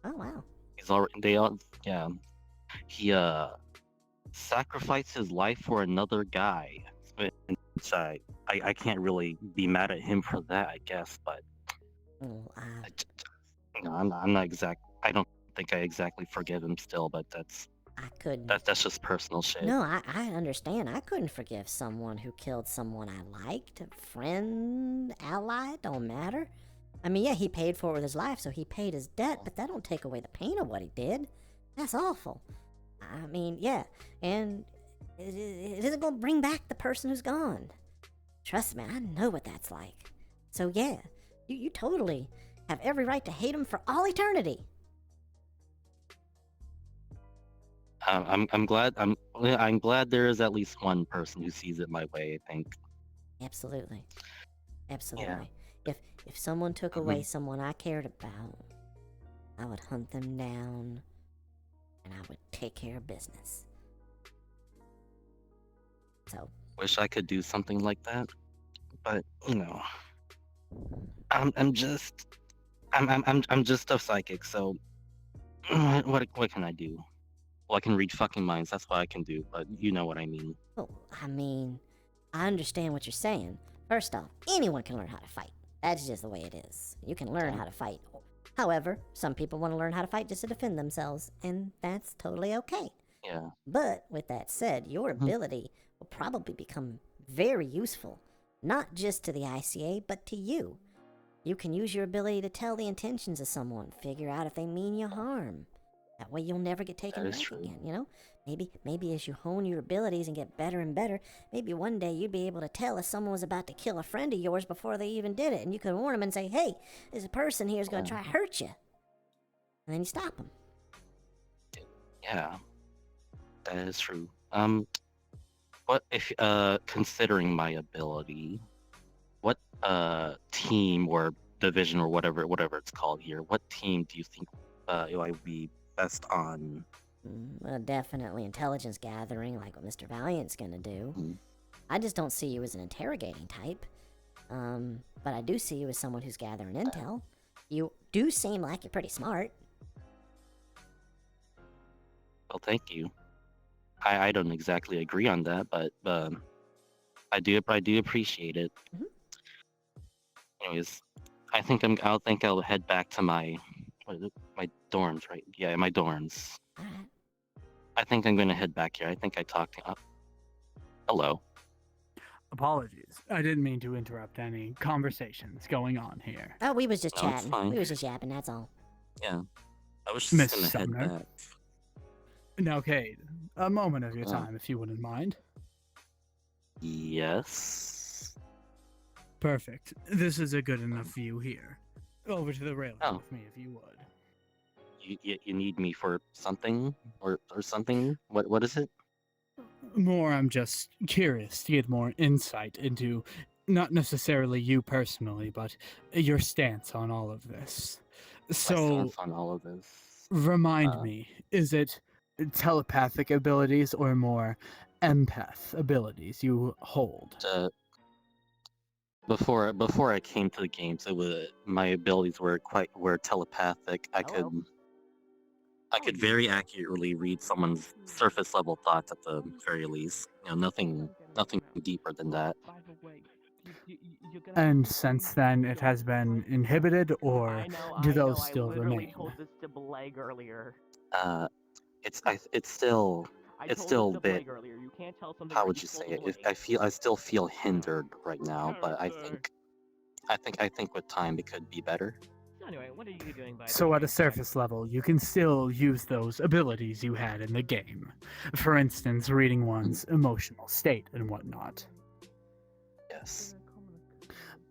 Oh wow. He's already yeah. He sacrificed his life for another guy. Which I can't really be mad at him for that, I guess, but I'm not exact. I don't think I exactly forgive him still, but that's just personal shit. No, I understand. I couldn't forgive someone who killed someone I liked, friend, ally, don't matter. I mean, yeah, he paid for it with his life, so he paid his debt, but that don't take away the pain of what he did. That's awful. I mean, yeah, and it isn't gonna bring back the person who's gone. Trust me, I know what that's like. So yeah, you totally have every right to hate him for all eternity. I'm glad there is at least one person who sees it my way. I think. Absolutely. Yeah. If someone took away someone I cared about, I would hunt them down, and I would take care of business. So. Wish I could do something like that, but I'm just a psychic, so what can I do? Well, I can read fucking minds. That's what I can do, but you know what I mean. Well, I mean, I understand what you're saying. First off, anyone can learn how to fight. That's just the way it is. You can learn how to fight. However, some people want to learn how to fight just to defend themselves, and that's totally okay. Yeah. But with that said, your ability will probably become very useful, not just to the ICA, but to you. You can use your ability to tell the intentions of someone, figure out if they mean you harm. That way you'll never get taken back again, Maybe as you hone your abilities and get better and better, maybe one day you'd be able to tell if someone was about to kill a friend of yours before they even did it, and you could warn them and say, hey, there's a person here who's going to try to hurt you. And then you stop them. Yeah, that is true. What if, considering my ability, what team or division or whatever it's called here, what team do you think I would be best on? Well, definitely intelligence gathering, like what Mr. Valiant's gonna do. Mm. I just don't see you as an interrogating type. But I do see you as someone who's gathering intel. You do seem like you're pretty smart. Well, thank you. I don't exactly agree on that, but I do appreciate it. Mhm. Anyways, I'll head back to my my dorms, right? Yeah, my dorms. Alright. I think I'm gonna head back here. I think I talked to. Hello. Apologies. I didn't mean to interrupt any conversations going on here. Oh, we was just No, it's chatting. fine. We was just yapping, that's all. Yeah, I was just Miss gonna head Sumner? back. Now, Cade, a moment of your Oh. time, if you wouldn't mind. Yes. Perfect. This is a good enough view here. Over to the railing Oh. with me, if you would. You need me for something or something? What is it? More, I'm just curious to get more insight into not necessarily you personally, but your stance on all of this. My So, stance on all of this. remind me, is it telepathic abilities or more empath abilities you hold? Before I came to the games, my abilities were telepathic. I could very accurately read someone's surface level thoughts at the very least. Nothing deeper than that. And since then, it has been inhibited, or I know, do I know, those still I literally remain? told this to Bleg earlier. It's still I It's told still this a to bit- Bleg earlier. You can't tell something how that would you you say told it? Bleg. I still feel hindered right now, but I think with time it could be better. So anyway, what are you doing by So the at a way? surface level, you can still use those abilities you had in the game. For instance, reading one's emotional state and whatnot. Yes.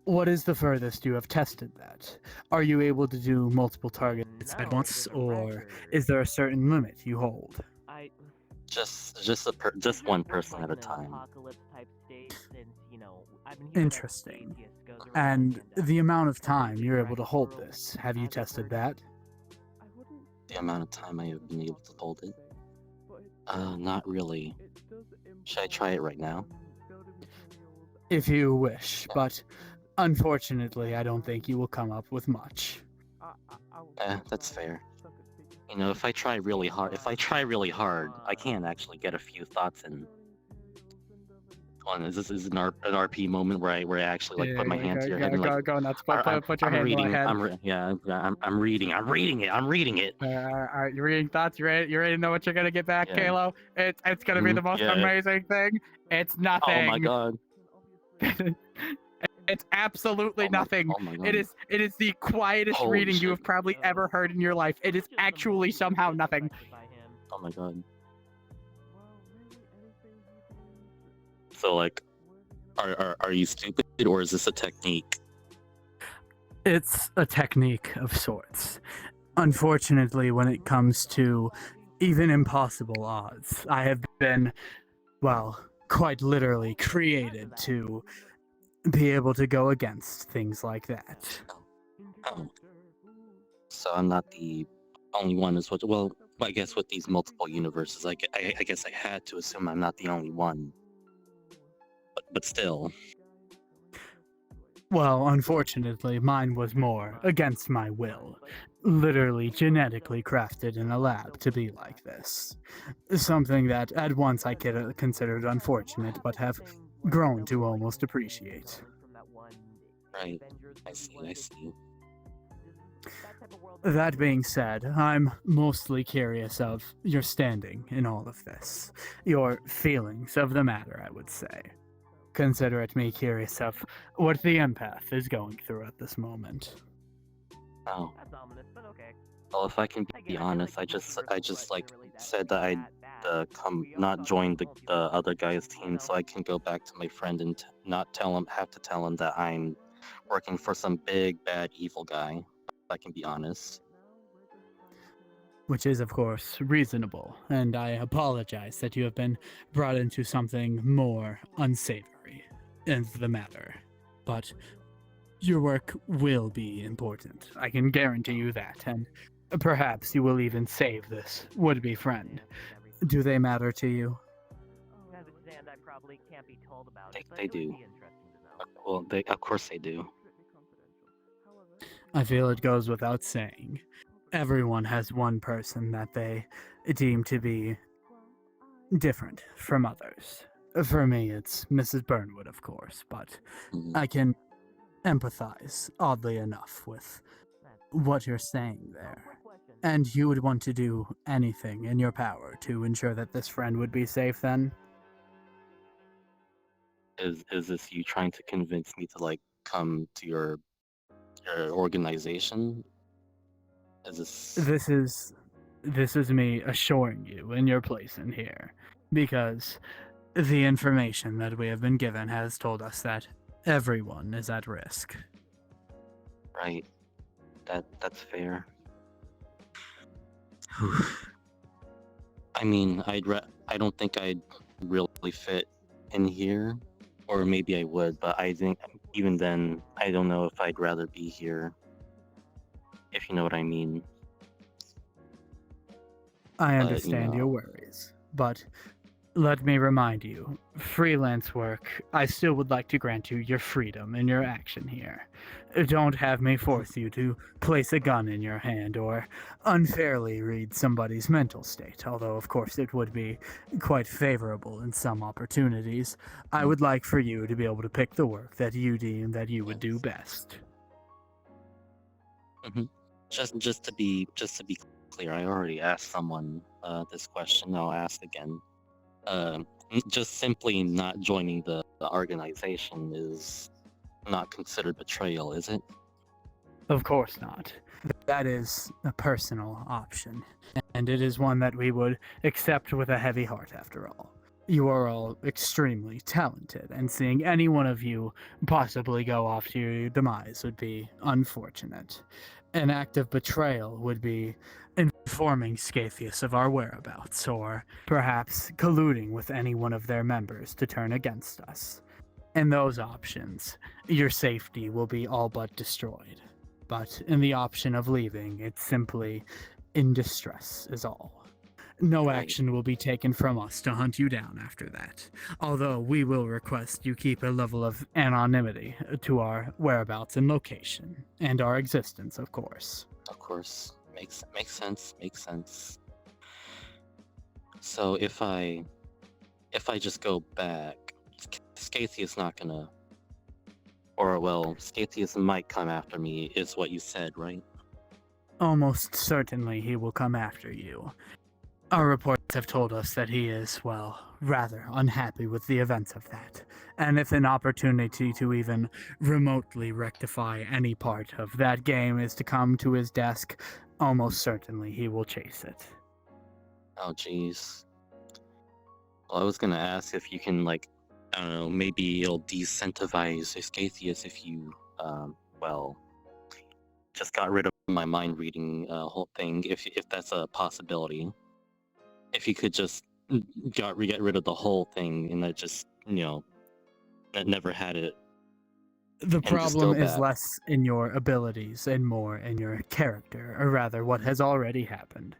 What is the furthest you have tested that? Are you able to do multiple targets at No, once, there's a or record. is there a certain limit you hold? Just one person at a time. Interesting. And the amount of time you're able to hold this, have you tested that? The amount of time I have been able to hold it. Not really. Should I try it right now? If you wish, but unfortunately, I don't think you will come up with much. That's fair. If I try really hard, I can actually get a few thoughts in. Hold on, is this an RP moment where I actually like put my hand to your head and like go nuts. I'm Put your hand reading. on my head. I'm reading it. I'm reading it. Alright, you're reading thoughts. You ready to know what you're gonna get back, Yeah. Kalo? It's gonna be the most Yeah. amazing thing. It's nothing. Oh my god. It's absolutely Oh my- nothing. oh my god. It is the quietest Holy reading you shit. have probably ever heard in your life. It is actually somehow nothing. Oh my god. So like, are you stupid or is this a technique? It's a technique of sorts. Unfortunately, when it comes to even impossible odds, I have been, well, quite literally created to be able to go against things like that. Oh. So I'm not the only one as well. Well, I guess with these multiple universes, I guess I had to assume I'm not the only one. But still. Well, unfortunately, mine was more against my will. Literally genetically crafted in a lab to be like this. Something that at once I considered unfortunate, but have grown to almost appreciate. Right. I see. That being said, I'm mostly curious of your standing in all of this. Your feelings of the matter, I would say. Consider it me curious of what the empath is going through at this moment. Oh. That's ominous, but okay. Well, if I can be honest, I just like said that I'd not join the other guy's team, so I can go back to my friend and not have to tell him that I'm working for some big bad evil guy. If I can be honest. Which is, of course, reasonable, and I apologize that you have been brought into something more unsavory in the matter. But Your work will be important. I can guarantee you that, and perhaps you will even save this would-be friend. Do they matter to you? Understand I probably can't be told about it, but They it would do. be interesting to know. Well, of course they do. I feel it goes without saying. Everyone has one person that they deem to be different from others. For me, it's Mrs. Burnwood, of course, but Mhm. I can empathize, oddly enough, with what you're saying there. And you would want to do anything in your power to ensure that this friend would be safe then? Is this you trying to convince me to like come to your organization? Is this This is me assuring you in your place in here, because the information that we have been given has told us that everyone is at risk. right? That's fair. I mean, I don't think I'd really fit in here, or maybe I would, but I think even then, I don't know if I'd rather be here. If you know what I mean. I you understand your know. worries, but let me remind you, freelance work, I still would like to grant you your freedom in your action here. Don't have me force you to place a gun in your hand or unfairly read somebody's mental state, although of course it would be quite favorable in some opportunities. I would like for you to be able to pick the work that you deem that you would do best. Just to be clear, I already asked someone this question. I'll ask again. Just simply not joining the organization is not considered betrayal, is it? Of course not. That is a personal option, and it is one that we would accept with a heavy heart after all. You are all extremely talented, and seeing any one of you possibly go off to your demise would be unfortunate. An act of betrayal would be informing Scathus of our whereabouts, or perhaps colluding with any one of their members to turn against us. In those options, your safety will be all but destroyed. But in the option of leaving, it's simply in distress is all. No Right. action will be taken from us to hunt you down after that, although we will request you keep a level of anonymity to our whereabouts and location, and our existence, of course. Of course, makes sense. Makes sense. So if I just go back, Scathy is not gonna, or well, Scathius might come after me, is what you said, right? Almost certainly he will come after you. Our reports have told us that he is, well, rather unhappy with the events of that. And if an opportunity to even remotely rectify any part of that game is to come to his desk, almost certainly he will chase it. Oh, jeez. Well, I was gonna ask if you can, like, I don't know, maybe it'll decentivize Escathius if you, well, just got rid of my mind reading whole thing, if that's a possibility. If you could just get rid of the whole thing and that just, that never had it. The And just problem go is back. less in your abilities and more in your character, or rather what has already happened.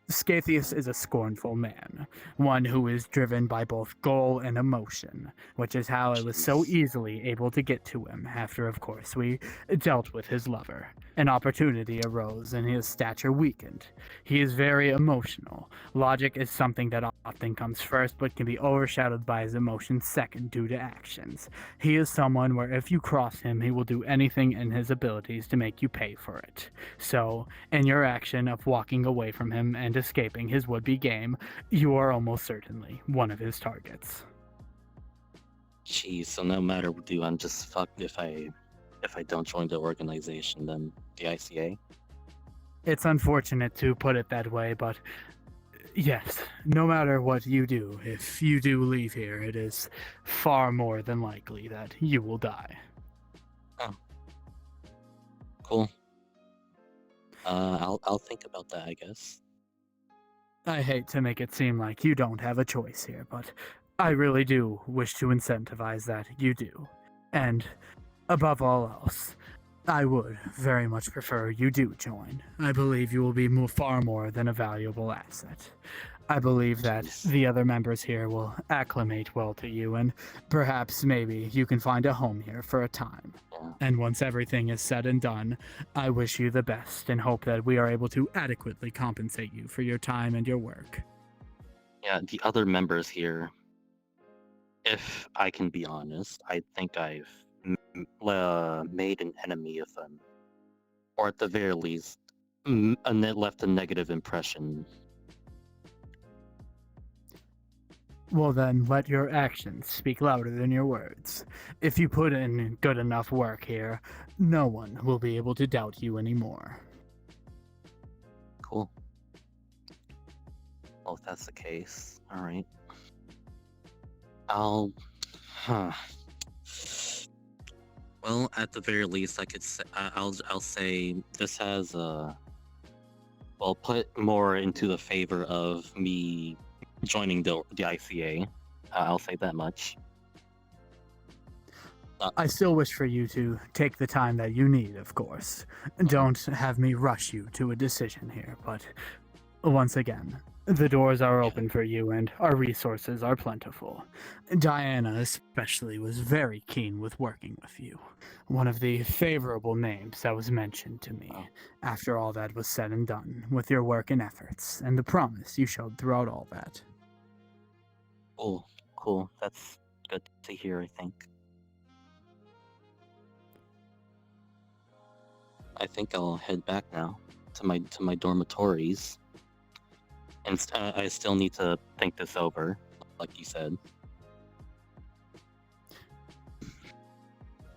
Scathius is a scornful man, one who is driven by both goal and emotion, which is how I was so Jeez. easily able to get to him after, of course, we dealt with his lover. An opportunity arose and his stature weakened. He is very emotional. Logic is something that often comes first but can be overshadowed by his emotions second due to actions. He is someone where if you cross him, he will do anything in his abilities to make you pay for it. So, in your action of walking away from him and escaping his would-be game, you are almost certainly one of his targets. Jeez, so no matter what I do, I'm just fucked if I don't join the organization, then the ICA? It's unfortunate to put it that way, but yes, no matter what you do, if you do leave here, it is far more than likely that you will die. Cool. I'll think about that, I guess. I hate to make it seem like you don't have a choice here, but I really do wish to incentivize that you do. And above all else, I would very much prefer you do join. I believe you will be far more than a valuable asset. I believe that Jeez. the other members here will acclimate well to you, and perhaps maybe you can find a home here for a time. Yeah. And once everything is said and done, I wish you the best and hope that we are able to adequately compensate you for your time and your work. Yeah, the other members here, if I can be honest, I think I've made an enemy of them. Or at the very least, left a negative impression. Well then, let your actions speak louder than your words. If you put in good enough work here, no one will be able to doubt you anymore. Cool. Well, if that's the case, alright. Well, at the very least, I could say, I'll say this has put more into the favor of me joining the ICA. I'll say that much. I still wish for you to take the time that you need, of course. Don't have me rush you to a decision here, but once again, the doors are open for you and our resources are plentiful. Diana especially was very keen with working with you. One of the favorable names that was mentioned to me after all that was said and done with your work and efforts and the promise you showed throughout all that. Cool. That's good to hear, I think. I think I'll head back now to my dormitories. And I still need to think this over, like you said.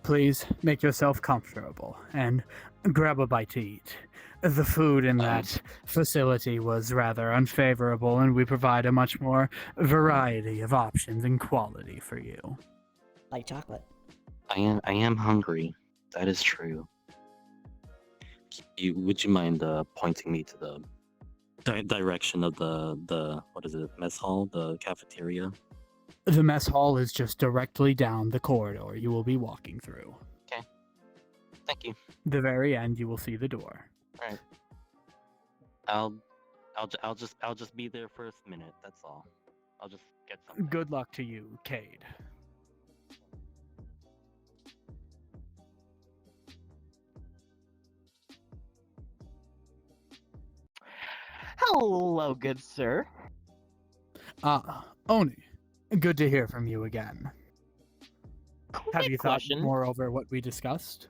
Please make yourself comfortable and grab a bite to eat. The food in that facility was rather unfavorable, and we provide a much more variety of options and quality for you. Like chocolate. I am hungry. That is true. Would you mind pointing me to the direction of the what is it, mess hall, the cafeteria? The mess hall is just directly down the corridor you will be walking through. Okay. Thank you. The very end, you will see the door. All right. I'll just be there for a minute. That's all. I'll just get something. Good luck to you, Cade. Hello, good sir. Oni, good to hear from you again. Have Quick you question. thought more over what we discussed?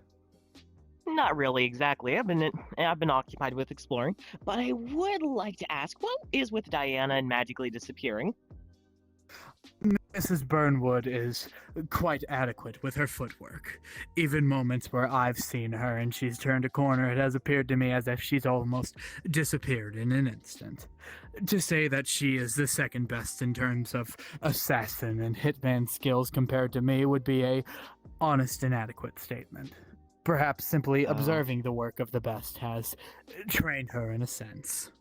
Not really exactly. I've been occupied with exploring, but I would like to ask, what is with Diana and magically disappearing? Mrs. Burnwood is quite adequate with her footwork. Even moments where I've seen her and she's turned a corner, it has appeared to me as if she's almost disappeared in an instant. To say that she is the second best in terms of assassin and hitman skills compared to me would be a honest and adequate statement. Perhaps simply observing the work of the best has trained her in a sense.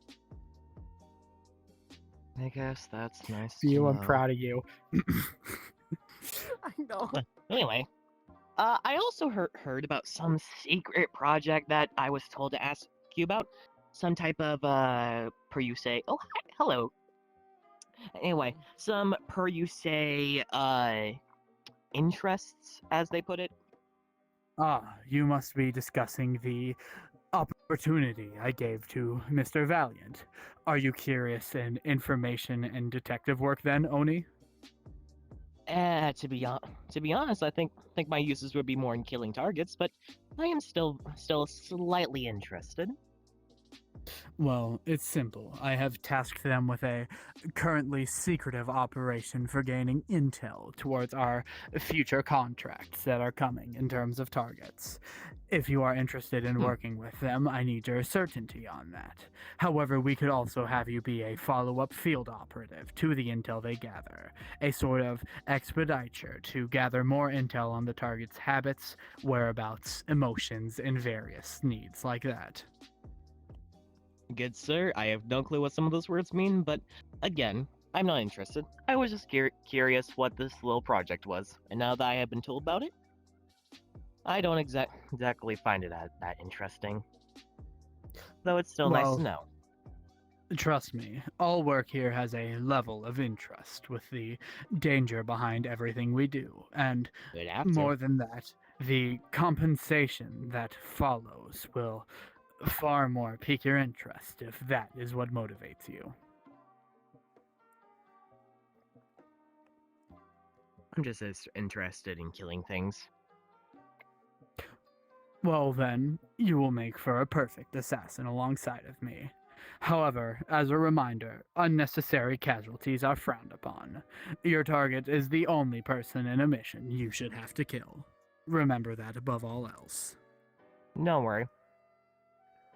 I guess that's nice. I'm proud of you. I know. Anyway, I also heard about some secret project that I was told to ask you about. Some type of, per you say, oh, hi, hello. Anyway, some per you say, interests, as they put it. You must be discussing the opportunity I gave to Mr. Valiant. Are you curious in information and detective work then, Oni? To be honest, I think my uses would be more in killing targets, but I am still slightly interested. Well, it's simple. I have tasked them with a currently secretive operation for gaining intel towards our future contracts that are coming in terms of targets. If you are interested in working with them, I need your certainty on that. However, we could also have you be a follow-up field operative to the intel they gather, a sort of expediter to gather more intel on the target's habits, whereabouts, emotions, and various needs like that. Good sir, I have no clue what some of those words mean, but again, I'm not interested. I was just curious what this little project was, and now that I have been told about it, I don't exactly find it that interesting. Though it's still nice Well, to know. trust me, all work here has a level of interest with the danger behind everything we do, and Good after. more than that, the compensation that follows will far more pique your interest if that is what motivates you. I'm just as interested in killing things. Well, then, you will make for a perfect assassin alongside of me. However, as a reminder, unnecessary casualties are frowned upon. Your target is the only person in a mission you should have to kill. Remember that above all else. Don't worry.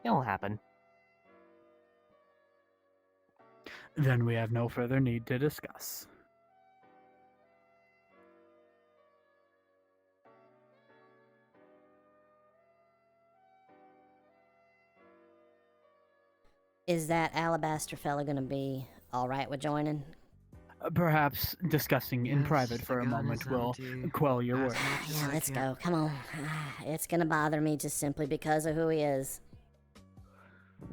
It'll happen. Then we have no further need to discuss. Is that alabaster fella gonna be all right with joining? Perhaps discussing in Yes, private for I a got moment his will empty. quell your As words. much as Yeah, I let's can. go. Come on. It's gonna bother me just simply because of who he is.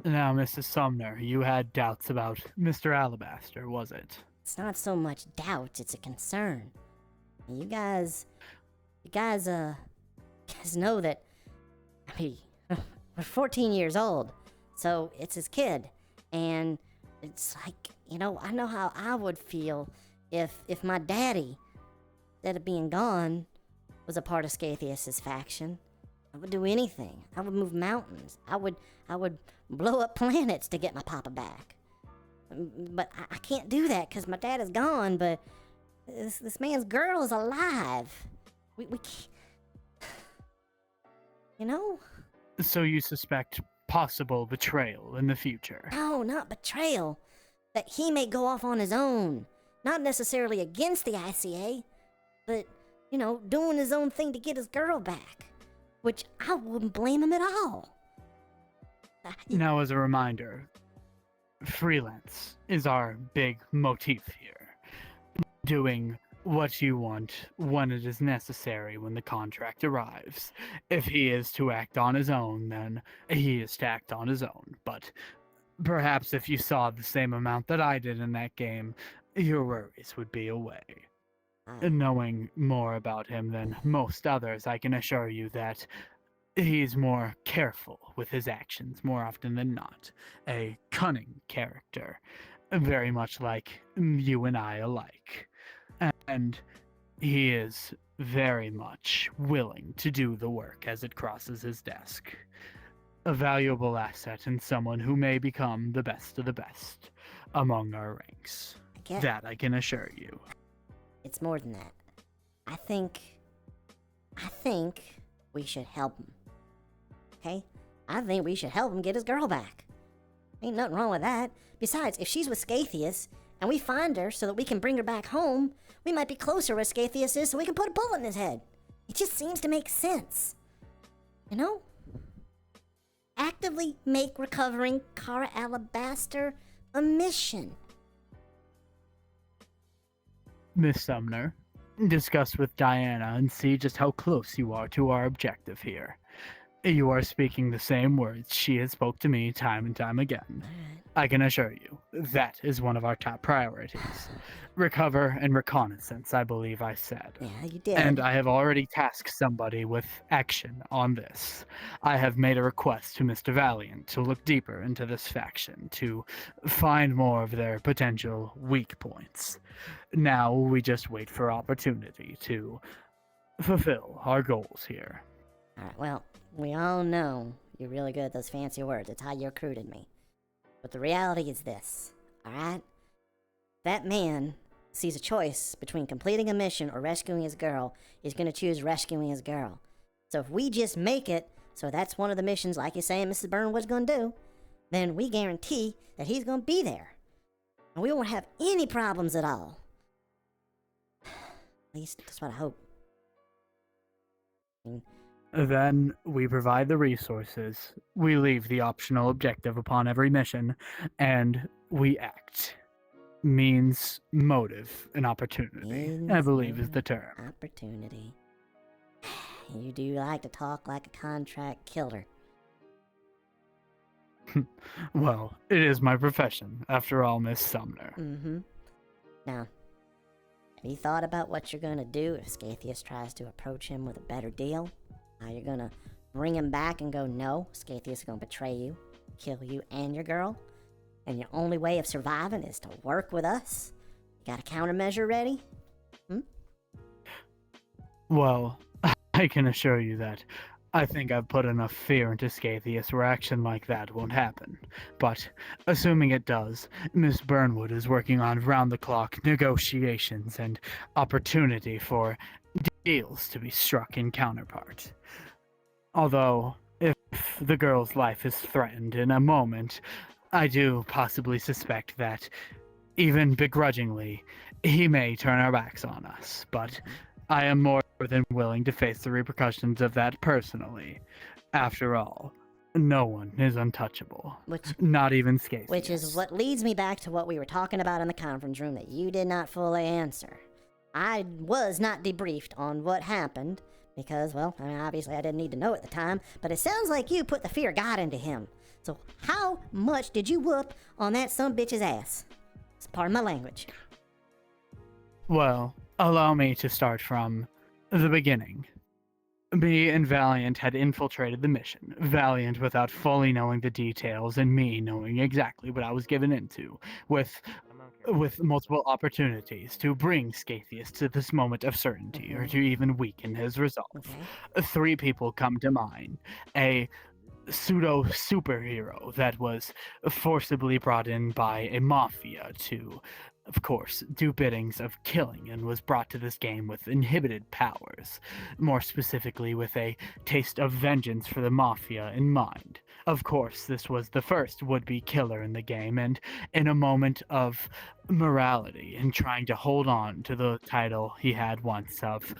Now, Mrs. Sumner, you had doubts about Mr. Alabaster, was it? It's not so much doubt; it's a concern. You guys know that. I mean, we're 14 years old, so it's his kid, and it's like, you know, I know how I would feel if my daddy, instead of being gone, was a part of Scatheus's faction. I would do anything. I would move mountains. I would blow up planets to get my papa back. But I can't do that because my dad is gone. But this man's girl is alive. We can't. You know? So you suspect possible betrayal in the future? No, not betrayal. That he may go off on his own. Not necessarily against the ICA, but, you know, doing his own thing to get his girl back. Which I wouldn't blame him at all. Now, as a reminder, freelance is our big motif here. Doing what you want when it is necessary when the contract arrives. If he is to act on his own, then he is to act on his own. But perhaps if you saw the same amount that I did in that game, your worries would be away. Knowing more about him than most others, I can assure you that he's more careful with his actions more often than not. A cunning character, very much like you and I alike. And he is very much willing to do the work as it crosses his desk. A valuable asset and someone who may become the best of the best among our ranks. That I can assure you. It's more than that. I think we should help him. Okay? I think we should help him get his girl back. Ain't nothing wrong with that. Besides, if she's with Scatheus, and we find her so that we can bring her back home, we might be closer where Scatheus is so we can put a bullet in his head. It just seems to make sense. You know? Actively make recovering Cara Alabaster a mission. Miss Sumner, discuss with Diana and see just how close you are to our objective here. You are speaking the same words she has spoke to me time and time again. I can assure you, that is one of our top priorities. Recover and reconnaissance, I believe I said. Yeah, you did. And I have already tasked somebody with action on this. I have made a request to Mr. Valiant to look deeper into this faction, to find more of their potential weak points. Now we just wait for opportunity to fulfill our goals here. Alright, well, we all know you're really good at those fancy words. It's how you recruited me. But the reality is this, alright? That man sees a choice between completing a mission or rescuing his girl. He's gonna choose rescuing his girl. So if we just make it so that's one of the missions, like you're saying Mrs. Burnwood's gonna do, then we guarantee that he's gonna be there. And we won't have any problems at all. At least, that's what I hope. Then we provide the resources, we leave the optional objective upon every mission, and we act. Means, motive, and opportunity, I believe is the term. Opportunity. You do like to talk like a contract killer. Well, it is my profession, after all, Miss Sumner. Mm-hmm. Now, have you thought about what you're gonna do if Scathus tries to approach him with a better deal? How you're gonna bring him back and go, no, Scathus is gonna betray you, kill you and your girl, and your only way of surviving is to work with us? You got a countermeasure ready? Well, I can assure you that I think I've put enough fear into Scathus where action like that won't happen. But, assuming it does, Miss Burnwood is working on round-the-clock negotiations and opportunity for deals to be struck in counterpart. Although, if the girl's life is threatened in a moment, I do possibly suspect that, even begrudgingly, he may turn our backs on us, but I am more than willing to face the repercussions of that personally. After all, no one is untouchable. Not even Scathus. Which is what leads me back to what we were talking about in the conference room that you did not fully answer. I was not debriefed on what happened because, well, I mean, obviously I didn't need to know at the time, but it sounds like you put the fear of God into him. So how much did you whoop on that sumbitch's ass? It's part of my language. Well, allow me to start from the beginning. Me and Valiant had infiltrated the mission, Valiant without fully knowing the details and me knowing exactly what I was given into, with multiple opportunities to bring Scathus to this moment of certainty or to even weaken his resolve. Okay. 3 people come to mind. A pseudo-superhero that was forcibly brought in by a mafia to, of course, do biddings of killing and was brought to this game with inhibited powers, more specifically with a taste of vengeance for the mafia in mind. Of course, this was the first would-be killer in the game, and in a moment of morality and trying to hold on to the title he had once of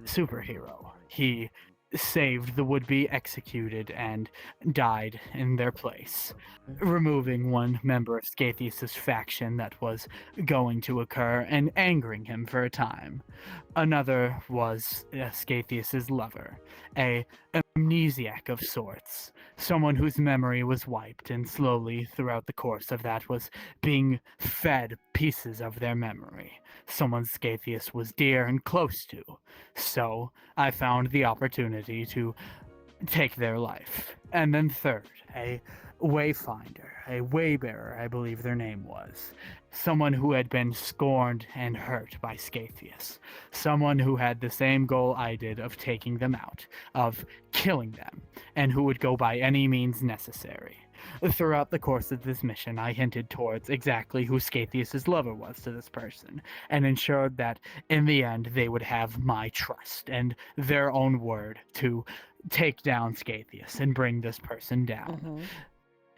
superhero, he saved the would-be executed and died in their place, removing one member of Scathus's faction that was going to occur and angering him for a time. Another was Scathus's lover, a amnesiac of sorts, someone whose memory was wiped and slowly throughout the course of that was being fed pieces of their memory, someone Scathus was dear and close to. So I found the opportunity to take their life. And then third, a wayfinder, a waybearer, I believe their name was. Someone who had been scorned and hurt by Scathus. Someone who had the same goal I did of taking them out, of killing them, and who would go by any means necessary. Throughout the course of this mission, I hinted towards exactly who Scathus's lover was to this person, and ensured that in the end they would have my trust and their own word to take down Scathus and bring this person down.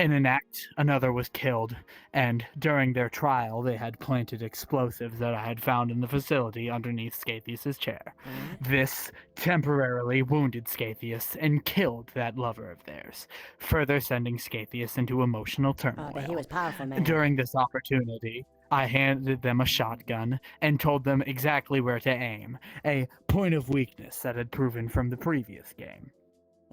In an act, another was killed, and during their trial, they had planted explosives that I had found in the facility underneath Scathus's chair. This temporarily wounded Scathus and killed that lover of theirs, further sending Scathus into emotional turmoil. But he was powerful, man. During this opportunity, I handed them a shotgun and told them exactly where to aim, a point of weakness that had proven from the previous game.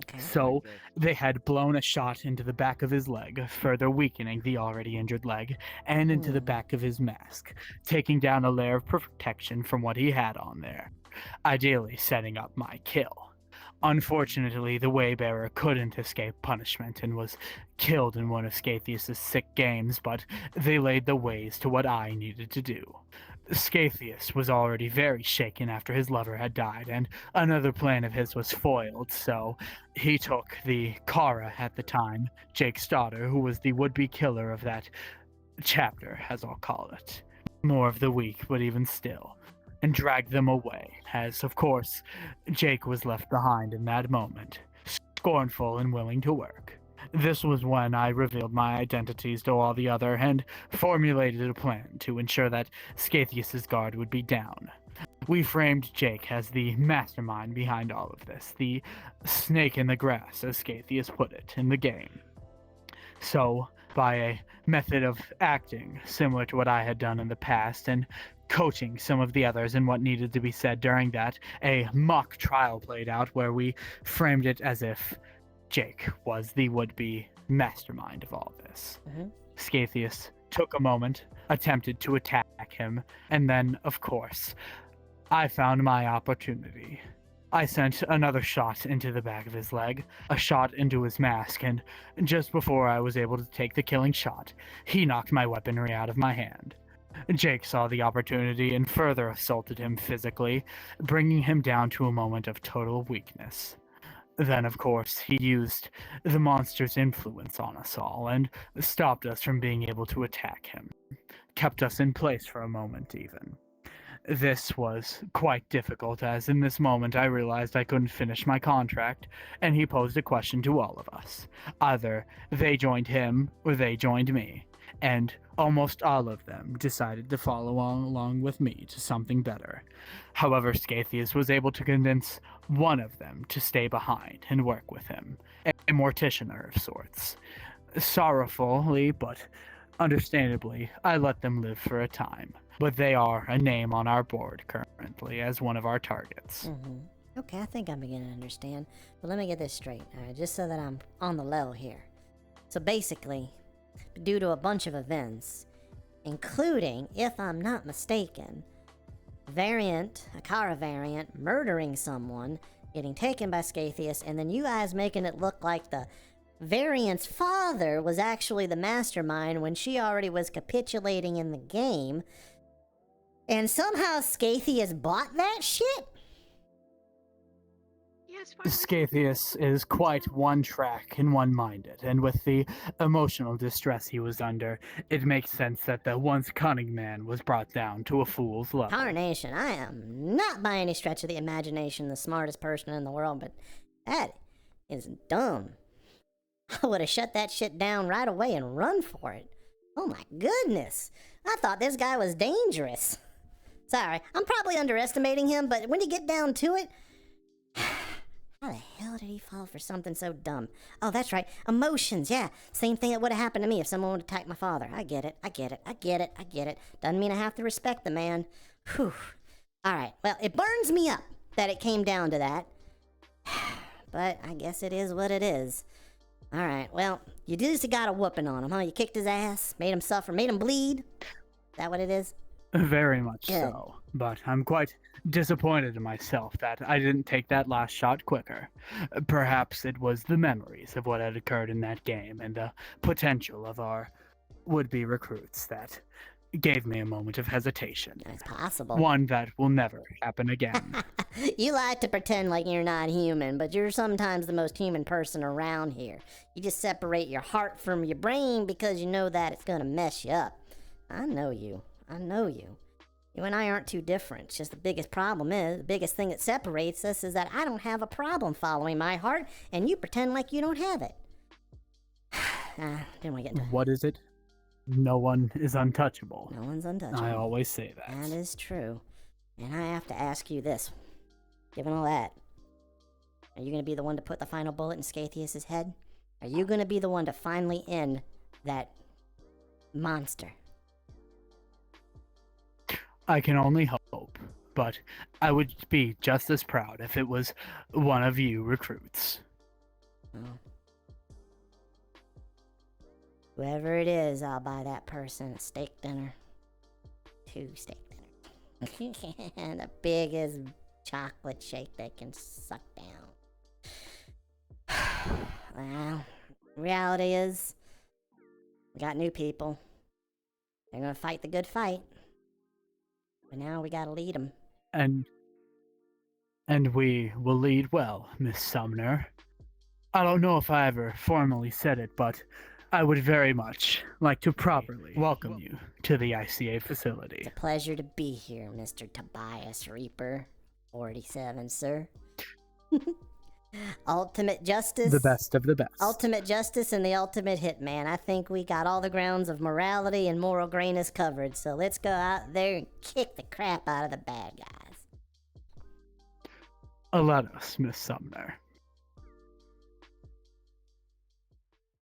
Okay. So, they had blown a shot into the back of his leg, further weakening the already injured leg, and into the back of his mask, taking down a layer of protection from what he had on there, ideally setting up my kill. Unfortunately, the Waybearer couldn't escape punishment and was killed in one of Scathus's sick games, but they laid the ways to what I needed to do. Scathus was already very shaken after his lover had died, and another plan of his was foiled, so he took the Kara at the time, Jake's daughter, who was the would-be killer of that chapter, as I'll call it. More of the week, but even still, and dragged them away, as, of course, Jake was left behind in that moment, scornful and willing to work. This was when I revealed my identities to all the other and formulated a plan to ensure that Scathus's guard would be down. We framed Jake as the mastermind behind all of this, the snake in the grass, as Scathus put it, in the game. So, by a method of acting similar to what I had done in the past and coaching some of the others in what needed to be said during that, a mock trial played out where we framed it as if Jake was the would-be mastermind of all this. Scaithius took a moment, attempted to attack him, and then, of course, I found my opportunity. I sent another shot into the back of his leg, a shot into his mask, and just before I was able to take the killing shot, he knocked my weaponry out of my hand. Jake saw the opportunity and further assaulted him physically, bringing him down to a moment of total weakness. Then, of course, he used the monster's influence on us all and stopped us from being able to attack him, kept us in place for a moment even. This was quite difficult, as in this moment I realized I couldn't finish my contract, and he posed a question to all of us. Either they joined him, or they joined me, and almost all of them decided to follow along with me to something better. However, Scaithius was able to convince one of them to stay behind and work with him, a morticianer of sorts. Sorrowfully, but understandably, I let them live for a time. But they are a name on our board currently as one of our targets. Okay, I think I'm beginning to understand. But let me get this straight, alright, just so that I'm on the level here. So basically, due to a bunch of events, including, if I'm not mistaken, a Kara variant murdering someone, getting taken by Scaithius, and then you guys making it look like the variant's father was actually the mastermind when she already was capitulating in the game, and somehow Scaithius bought that shit? Scaithius is quite one-track and one-minded, and with the emotional distress he was under, it makes sense that the once cunning man was brought down to a fool's level. Tarnation, I am not by any stretch of the imagination the smartest person in the world, but that is dumb. I would have shut that shit down right away and run for it. Oh my goodness. I thought this guy was dangerous. Sorry, I'm probably underestimating him, but when you get down to it, how the hell did he fall for something so dumb? Oh, that's right. Emotions, yeah. Same thing that would have happened to me if someone would attack my father. I get it. Doesn't mean I have to respect the man. Whew. Alright, well, it burns me up that it came down to that. But I guess it is what it is. Alright, well, you just got a whooping on him, huh? You kicked his ass, made him suffer, made him bleed? Is that what it is? Very much Good. so, but I'm quite disappointed in myself that I didn't take that last shot quicker. Perhaps it was the memories of what had occurred in that game and the potential of our would-be recruits that gave me a moment of hesitation. That's possible. One that will never happen again. You like to pretend like you're not human, but you're sometimes the most human person around here. You just separate your heart from your brain because you know that it's gonna mess you up. I know you. You and I aren't too different. It's just the biggest thing that separates us is that I don't have a problem following my heart, and you pretend like you don't have it. Didn't we get into What is it? No one is untouchable. No one's untouchable. I always say that. That is true. And I have to ask you this. Given all that, are you going to be the one to put the final bullet in Scaithius' head? Are you going to be the one to finally end that monster? I can only hope, but I would be just as proud if it was one of you recruits. Well, whoever it is, I'll buy that person a steak dinner. 2 steak dinners. And the biggest chocolate shake they can suck down. Well, reality is, we got new people. They're gonna fight the good fight. But now we gotta lead them. And we will lead well, Miss Sumner. I don't know if I ever formally said it, but I would very much like to properly welcome you to the ICA facility. It's a pleasure to be here, Mr. Tobias Reaper. 47, sir. Ultimate justice. The best of the best. Ultimate justice and the ultimate hitman. I think we got all the grounds of morality and moral grayness covered, so let's go out there and kick the crap out of the bad guys. Let us, Miss Sumner.